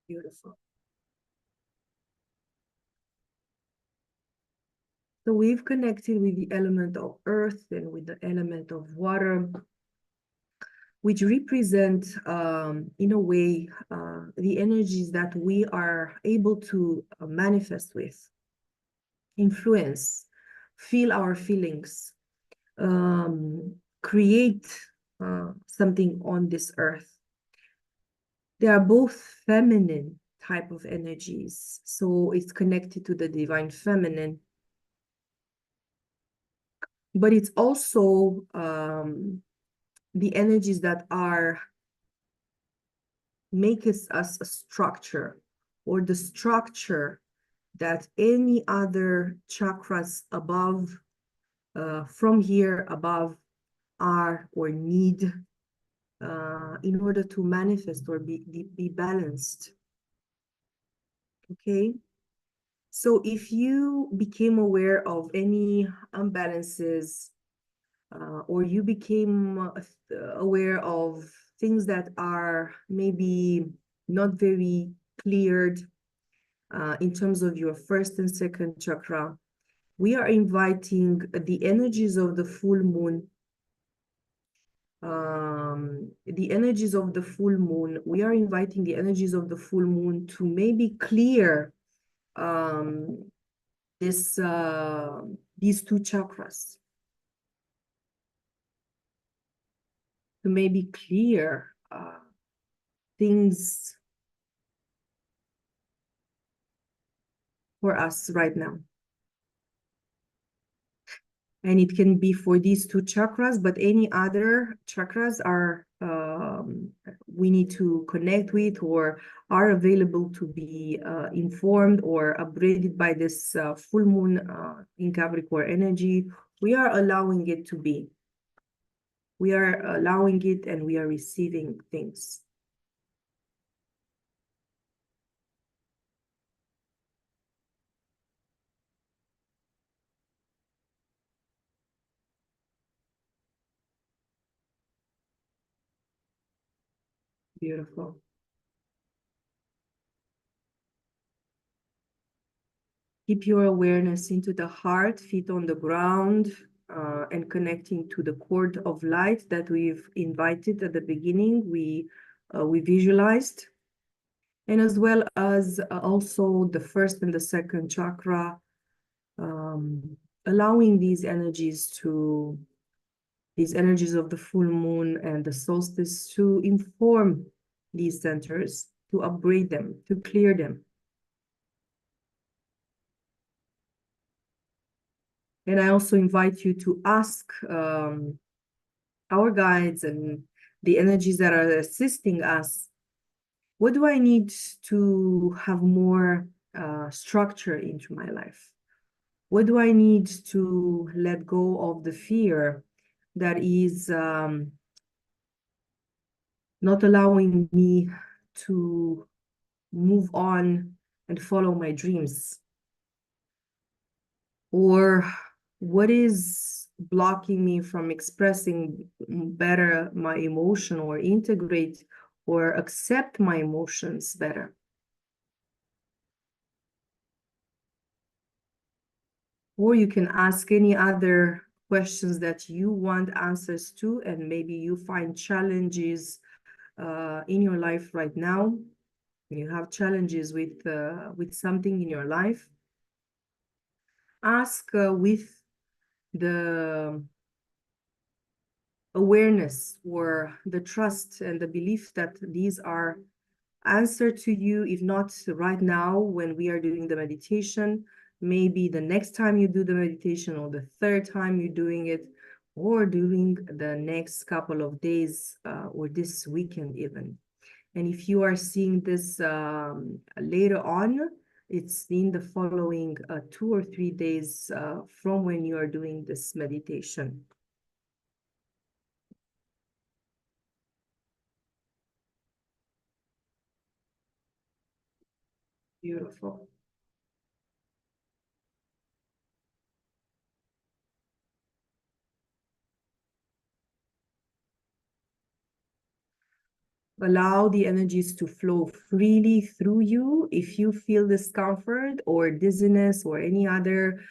Beautiful. So we've connected with the element of earth and with the element of water, which represent, in a way, the energies that we are able to manifest with, influence, feel our feelings, create something on this earth. They are both feminine type of energies, so it's connected to the divine feminine, but it's also the energies that are make us a structure, or the structure that any other chakras above, from here above, are or need in order to manifest or be balanced. Okay, so if you became aware of any imbalances, or you became aware of things that are maybe not very cleared in terms of your first and second chakra, we are inviting the energies of the full moon. The energies of the full moon, we are inviting the energies of the full moon to maybe clear these two chakras, to maybe clear things for us right now. And it can be for these two chakras, but any other chakras are we need to connect with or are available to be informed or upgraded by this full moon in Capricorn energy. We are allowing it to be. We are allowing it and we are receiving things. Beautiful. Keep your awareness into the heart, feet on the ground, and connecting to the cord of light that we've invited at the beginning. We visualized, and as well as also the first and the second chakra, allowing these energies of the full moon and the solstice to inform these centers, to upgrade them, to clear them. And I also invite you to ask our guides and the energies that are assisting us, what do I need to have more structure into my life? What do I need to let go of the fear that is not allowing me to move on and follow my dreams? Or what is blocking me from expressing better my emotion or integrate or accept my emotions better? Or you can ask any other questions that you want answers to, and maybe you find challenges in your life right now. You have challenges with something in your life. Ask with the awareness or the trust and the belief that these are answered to you, if not right now when we are doing the meditation, maybe the next time you do the meditation or the third time you're doing it, or during the next couple of days or this weekend even. And if you are seeing this later on, it's in the following 2 or 3 days from when you are doing this meditation. Beautiful. Allow the energies to flow freely through you. If you feel discomfort or dizziness or any other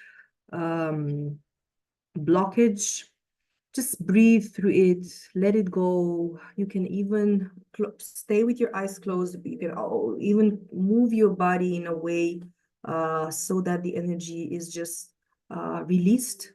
blockage, just breathe through it, let it go. You can even stay with your eyes closed. You can even move your body in a way so that the energy is just released.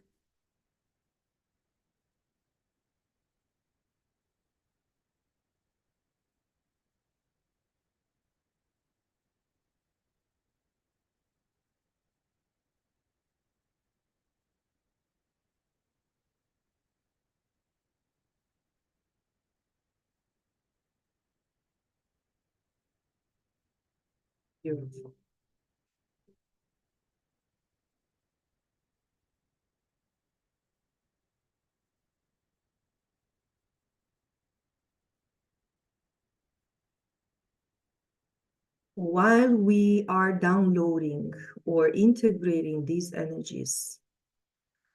Beautiful. While we are downloading or integrating these energies,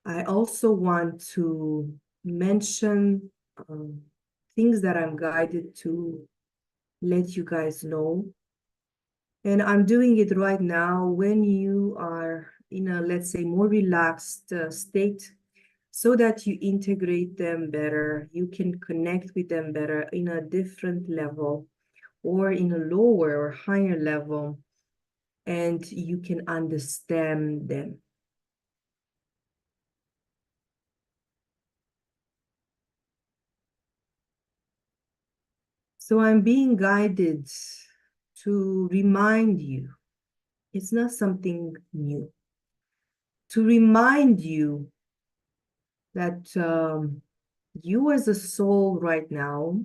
I also want to mention things that I'm guided to let you guys know. And I'm doing it right now when you are in a, let's say, more relaxed state, so that you integrate them better. You can connect with them better in a different level or in a lower or higher level, and you can understand them. So I'm being guided to remind you It's not something new. To remind you that you as a soul right now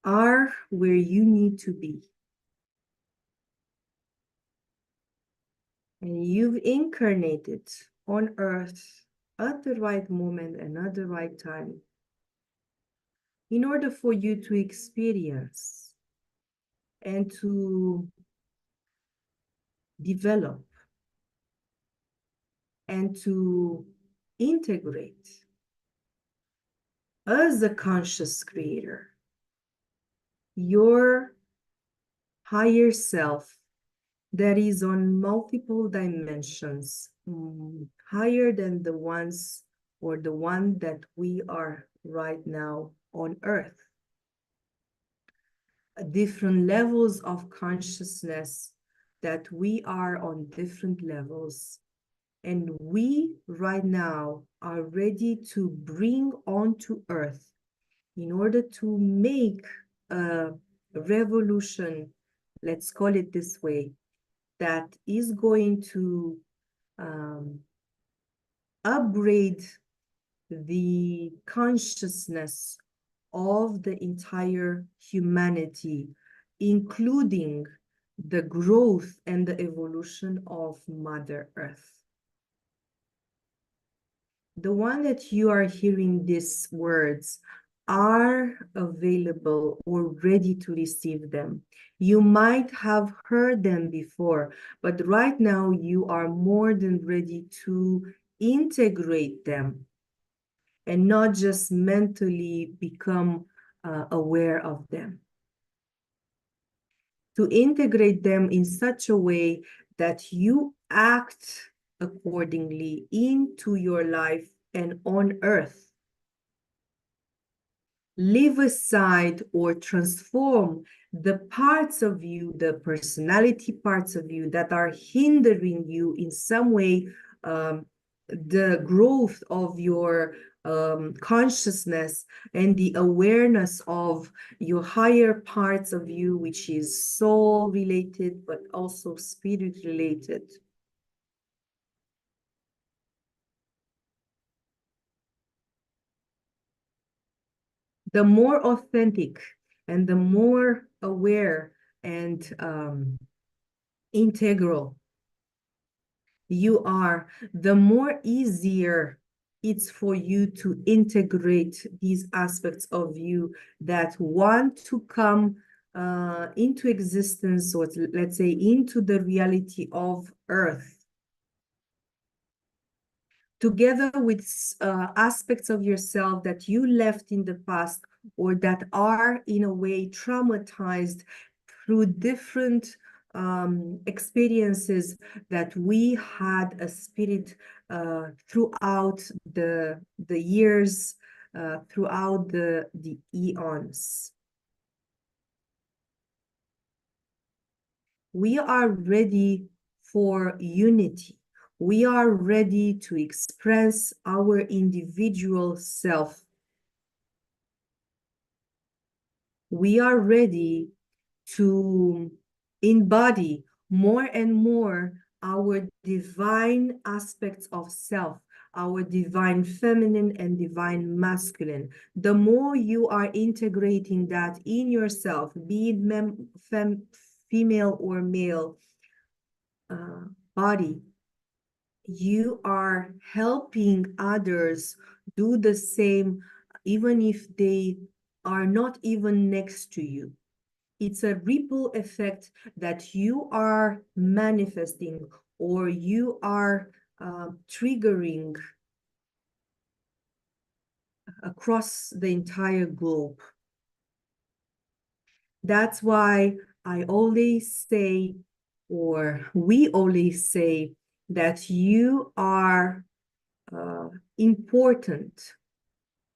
are where you need to be. And you've incarnated on earth at the right moment and at the right time in order for you to experience and to develop and to integrate as a conscious creator your higher self that is on multiple dimensions, higher than the ones or the one that we are right now on earth. Different levels of consciousness that we are on different levels. And we right now are ready to bring onto earth in order to make a revolution, let's call it this way, that is going to upgrade the consciousness of the entire humanity, including the growth and the evolution of Mother Earth. The one that you are hearing these words are available or ready to receive them. You might have heard them before, but right now you are more than ready to integrate them and not just mentally become aware of them. To integrate them in such a way that you act accordingly into your life and on earth. Leave aside or transform the parts of you, the personality parts of you that are hindering you in some way, the growth of your consciousness and the awareness of your higher parts of you, which is soul related, but also spirit related. The more authentic and the more aware and integral you are, the more easier it's for you to integrate these aspects of you that want to come into existence, or let's say into the reality of Earth, together with aspects of yourself that you left in the past or that are in a way traumatized through different experiences that we had a spirit throughout the years, throughout the eons. We are ready for unity. We are ready to express our individual self. We are ready to embody more and more our divine aspects of self, our divine feminine and divine masculine. The more you are integrating that in yourself, be it female or male body, you are helping others do the same, even if they are not even next to you. It's a ripple effect that you are manifesting or you are triggering across the entire globe. That's why I always say, or we always say, that you are important,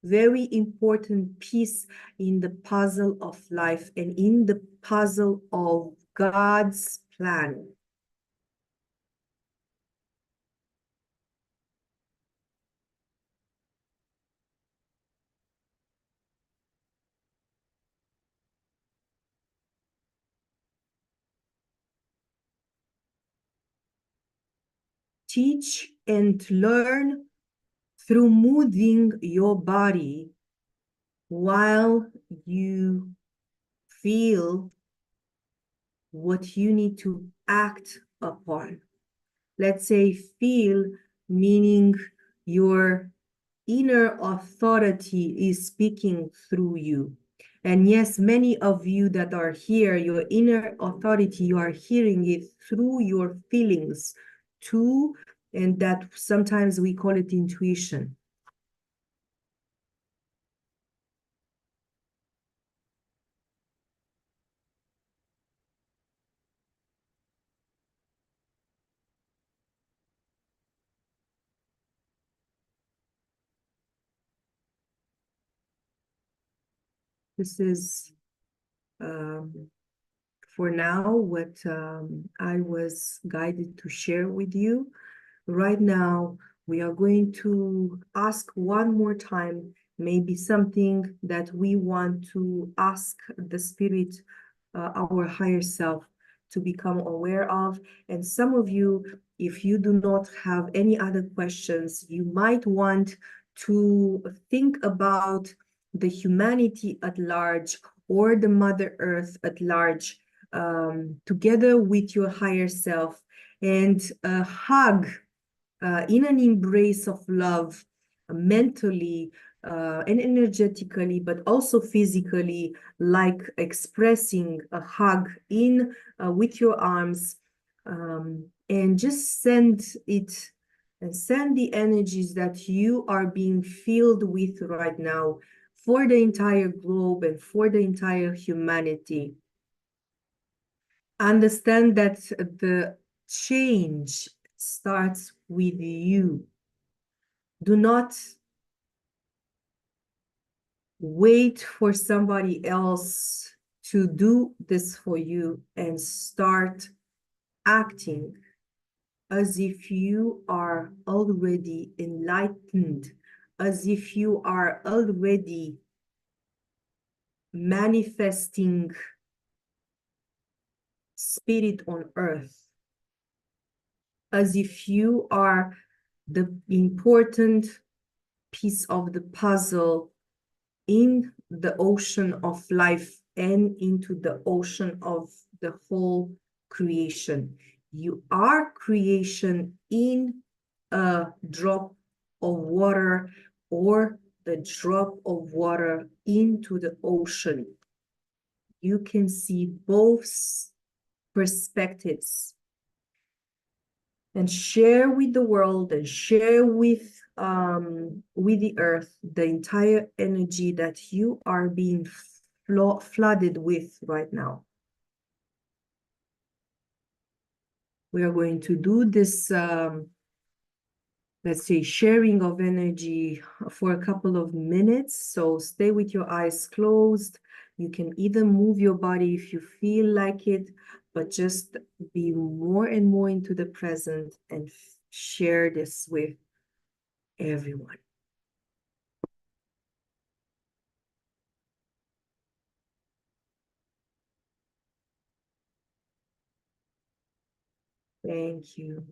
very important piece in the puzzle of life and in the puzzle of God's plan. teach and learn through moving your body while you feel what you need to act upon. Let's say feel, meaning your inner authority is speaking through you. And yes, many of you that are here, your inner authority, you are hearing it through your feelings too, and that sometimes we call it intuition. This is for now what I was guided to share with you. Right now, we are going to ask one more time, maybe something that we want to ask the spirit, our higher self, to become aware of. And some of you, if you do not have any other questions, you might want to think about the humanity at large or the Mother Earth at large, together with your higher self, and hug in an embrace of love, mentally and energetically, but also physically, like expressing a hug in with your arms, and just send it and send the energies that you are being filled with right now for the entire globe and for the entire humanity. Understand that the change starts with you. Do not wait for somebody else to do this for you, and start acting as if you are already enlightened, as if you are already manifesting spirit on earth, as if you are the important piece of the puzzle in the ocean of life and into the ocean of the whole creation. You are creation in a drop of water, or the drop of water into the ocean. You can see both perspectives, and share with the world and share with the earth the entire energy that you are being flooded with right now. We are going to do this, let's say, sharing of energy for a couple of minutes. So stay with your eyes closed. You can either move your body if you feel like it, but just be more and more into the present and share this with everyone. Thank you.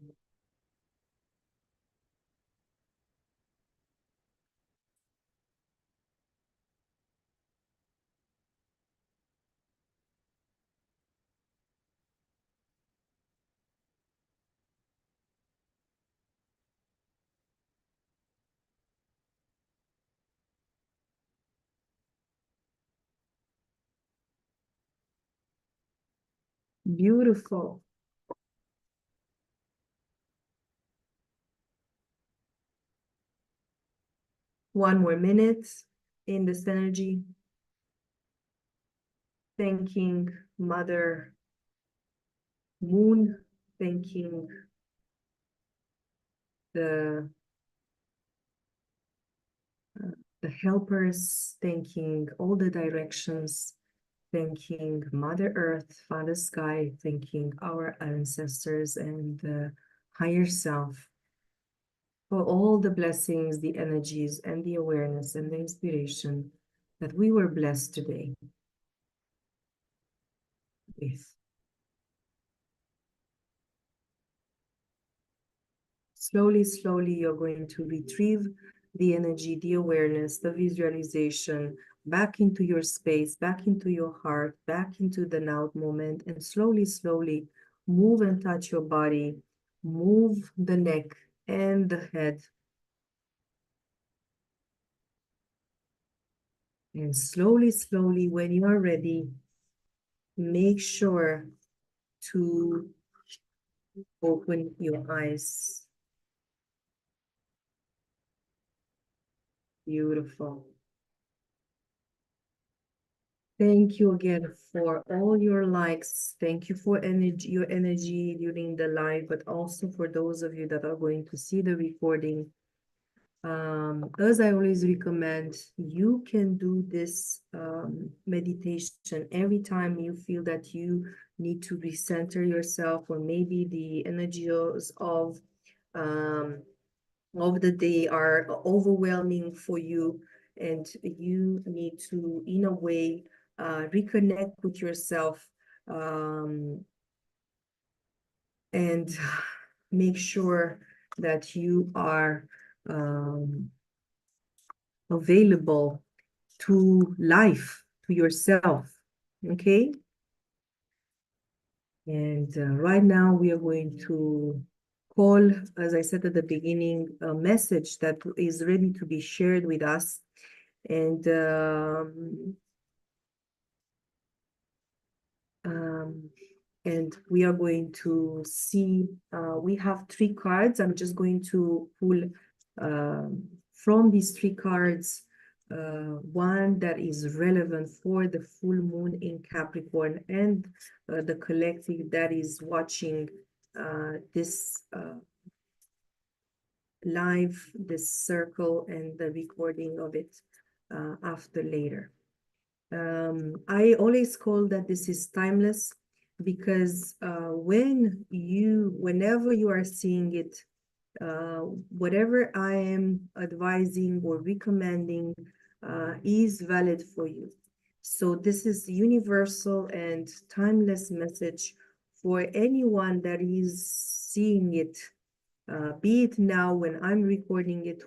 Beautiful. One more minute in this energy. Thanking Mother Moon, thanking the the helpers, thanking all the directions, thanking Mother Earth, Father Sky, thanking our ancestors and the higher self for all the blessings, the energies, and the awareness and the inspiration that we were blessed today with. Slowly, slowly, you're going to retrieve the energy, the awareness, the visualization back into your space, back into your heart, back into the now moment, and slowly, slowly move and touch your body, move the neck and the head. And slowly, slowly, when you are ready, make sure to open your eyes. Beautiful. Thank you again for all your likes. Thank you for your energy during the live, but also for those of you that are going to see the recording. As I always recommend, you can do this meditation every time you feel that you need to recenter yourself, or maybe the energies of the day are overwhelming for you, and you need to, in a way, reconnect with yourself, and make sure that you are available to life, to yourself. Okay? And right now we are going to call, as I said at the beginning, a message that is ready to be shared with us. And we are going to see, we have 3 cards. I'm just going to pull from these 3 cards, one that is relevant for the full moon in Capricorn, and the collective that is watching this live, this circle, and the recording of it after later. I always call that this is timeless, because whenever you are seeing it, whatever I am advising or recommending is valid for you. So this is universal and timeless message for anyone that is seeing it, be it now when I'm recording it,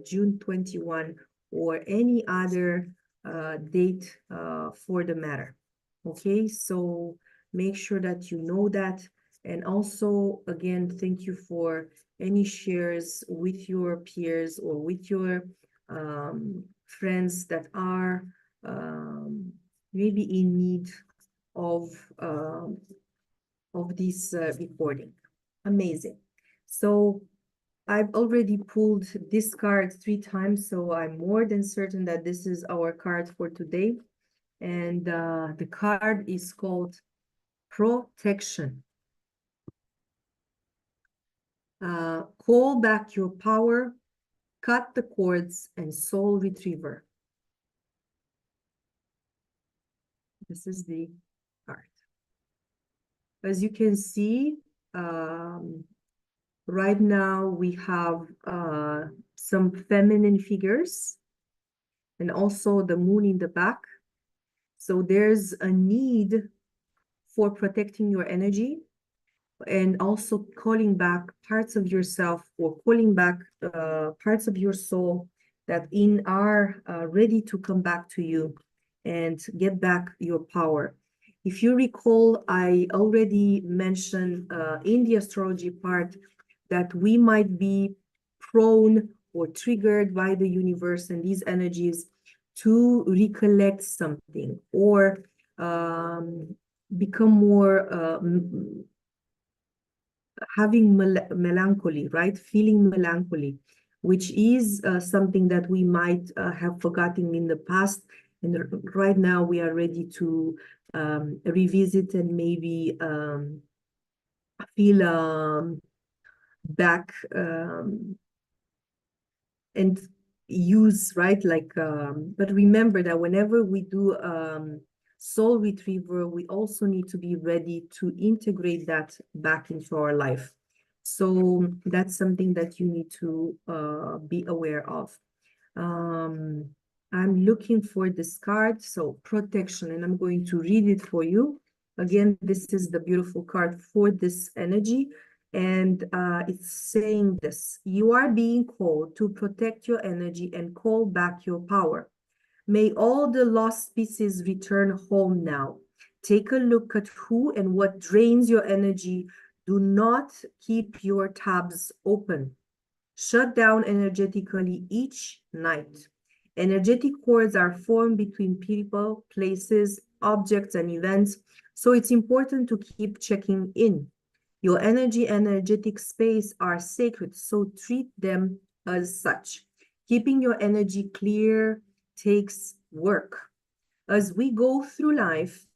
June 21, or any other date for the matter. Okay, so make sure that you know that. And also, again, thank you for any shares with your peers or with your friends that are maybe in need of this recording. Amazing. So I've already pulled this card 3 times, so I'm more than certain that this is our card for today. And the card is called Protection. Call back your power, cut the cords, and soul retriever. This is the card. As you can see, right now we have some feminine figures, and also the moon in the back. So there's a need for protecting your energy, and also calling back parts of yourself, or calling back parts of your soul that are ready to come back to you and get back your power. If you recall, I already mentioned in the astrology part that we might be prone or triggered by the universe and these energies to recollect something, or become more having melancholy, right? Feeling melancholy, which is something that we might have forgotten in the past. And right now we are ready to revisit and maybe feel back and use, right? Like, but remember that whenever we do soul retriever, we also need to be ready to integrate that back into our life. So that's something that you need to be aware of. I'm looking for this card, so protection, and I'm going to read it for you. Again, this is the beautiful card for this energy, And it's saying this: you are being called to protect your energy and call back your power. May all the lost pieces return home now. Take a look at who and what drains your energy. Do not keep your tabs open. Shut down energetically each night. Energetic cords are formed between people, places, objects, and events, so it's important to keep checking in. Your energetic space are sacred, so treat them as such. Keeping your energy clear takes work. As we go through life,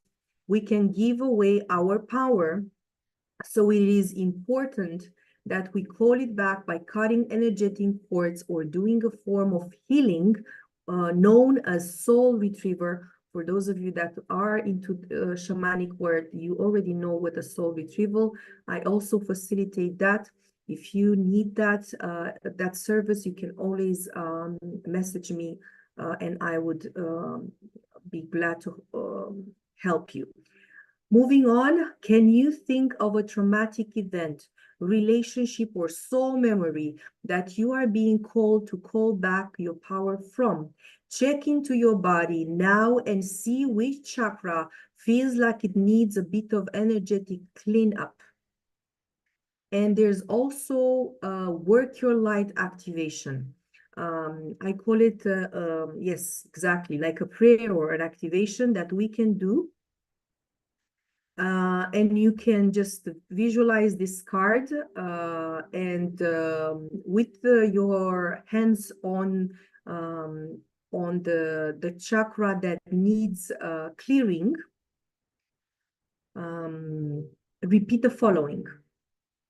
we can give away our power, so it is important that we call it back by cutting energetic cords or doing a form of healing known as soul retriever. For those of you that are into shamanic work, you already know what a soul retrieval. I also facilitate that. If you need that service, you can always message me, and I would be glad to help you. Moving on, can you think of a traumatic event, relationship, or soul memory that you are being called to call back your power from? Check into your body now and see which chakra feels like it needs a bit of energetic cleanup. And there's also work your light activation. I call it, yes, exactly, like a prayer or an activation that we can do. And you can just visualize this card and with your hands on the chakra that needs clearing, repeat the following.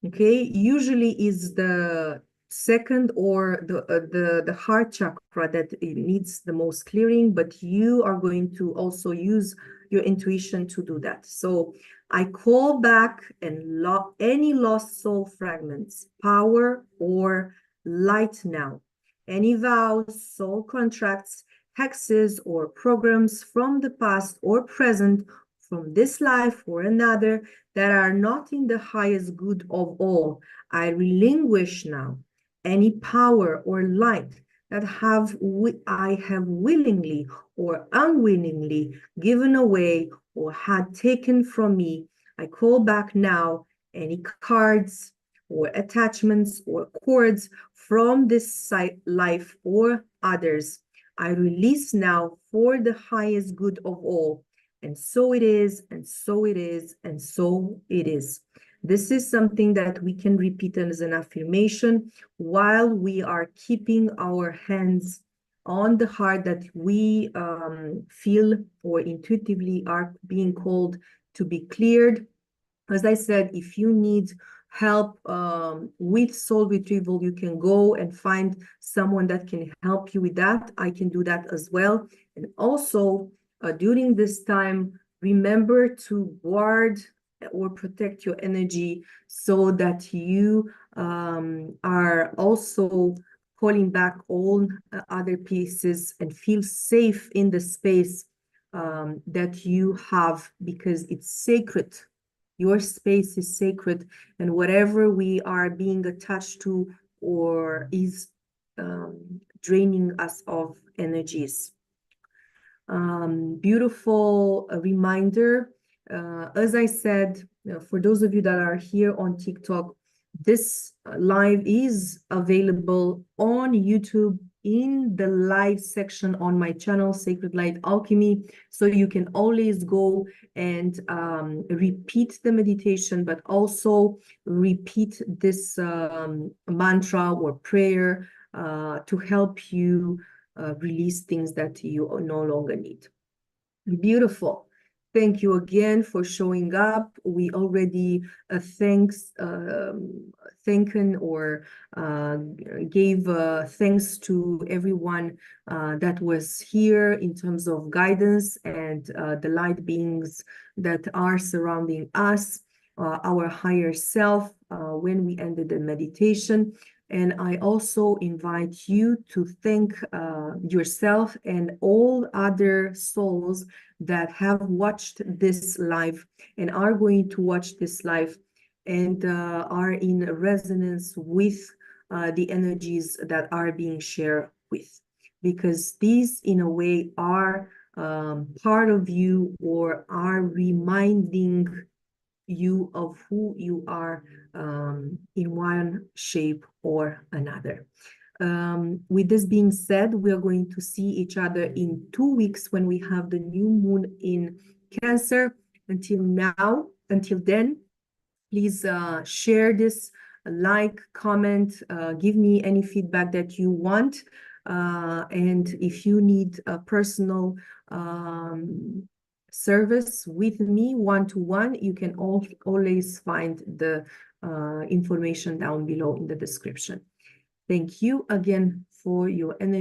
Okay, usually is the second or the heart chakra that it needs the most clearing, but you are going to also use your intuition to do that. So I call back and any lost soul fragments, power or light now. Any vows, soul contracts, hexes, or programs from the past or present, from this life or another, that are not in the highest good of all, I relinquish now any power or light that I have willingly or unwillingly given away or had taken from me. I call back now any cards or attachments or cords from this life or others. I release now for the highest good of all. And so it is, and so it is, and so it is. This is something that we can repeat as an affirmation while we are keeping our hands on the heart that we feel or intuitively are being called to be cleared. As I said, if you need help with soul retrieval, you can go and find someone that can help you with that. I can do that as well. And also, during this time, remember to guard or protect your energy so that you are also calling back all other pieces and feel safe in the space that you have, because it's sacred. Your space is sacred, and whatever we are being attached to or is draining us of energies. Beautiful reminder. As I said, for those of you that are here on TikTok, this live is available on YouTube in the live section on my channel, Sacred Light Alchemy. So you can always go and repeat the meditation, but also repeat this mantra or prayer to help you release things that you no longer need. Beautiful. Thank you again for showing up. We already thanken or gave thanks to everyone that was here in terms of guidance and the light beings that are surrounding us, our higher self, when we ended the meditation. And I also invite you to thank yourself and all other souls that have watched this live and are going to watch this live. and are in resonance with the energies that are being shared with, because these in a way are part of you, or are reminding you of who you are in one shape or another. With this being said, we are going to see each other in 2 weeks when we have the new moon in Cancer. Until then, please share this, like, comment, give me any feedback that you want. And if you need a personal service with me, one-to-one, you can always find the information down below in the description. Thank you again for your energy.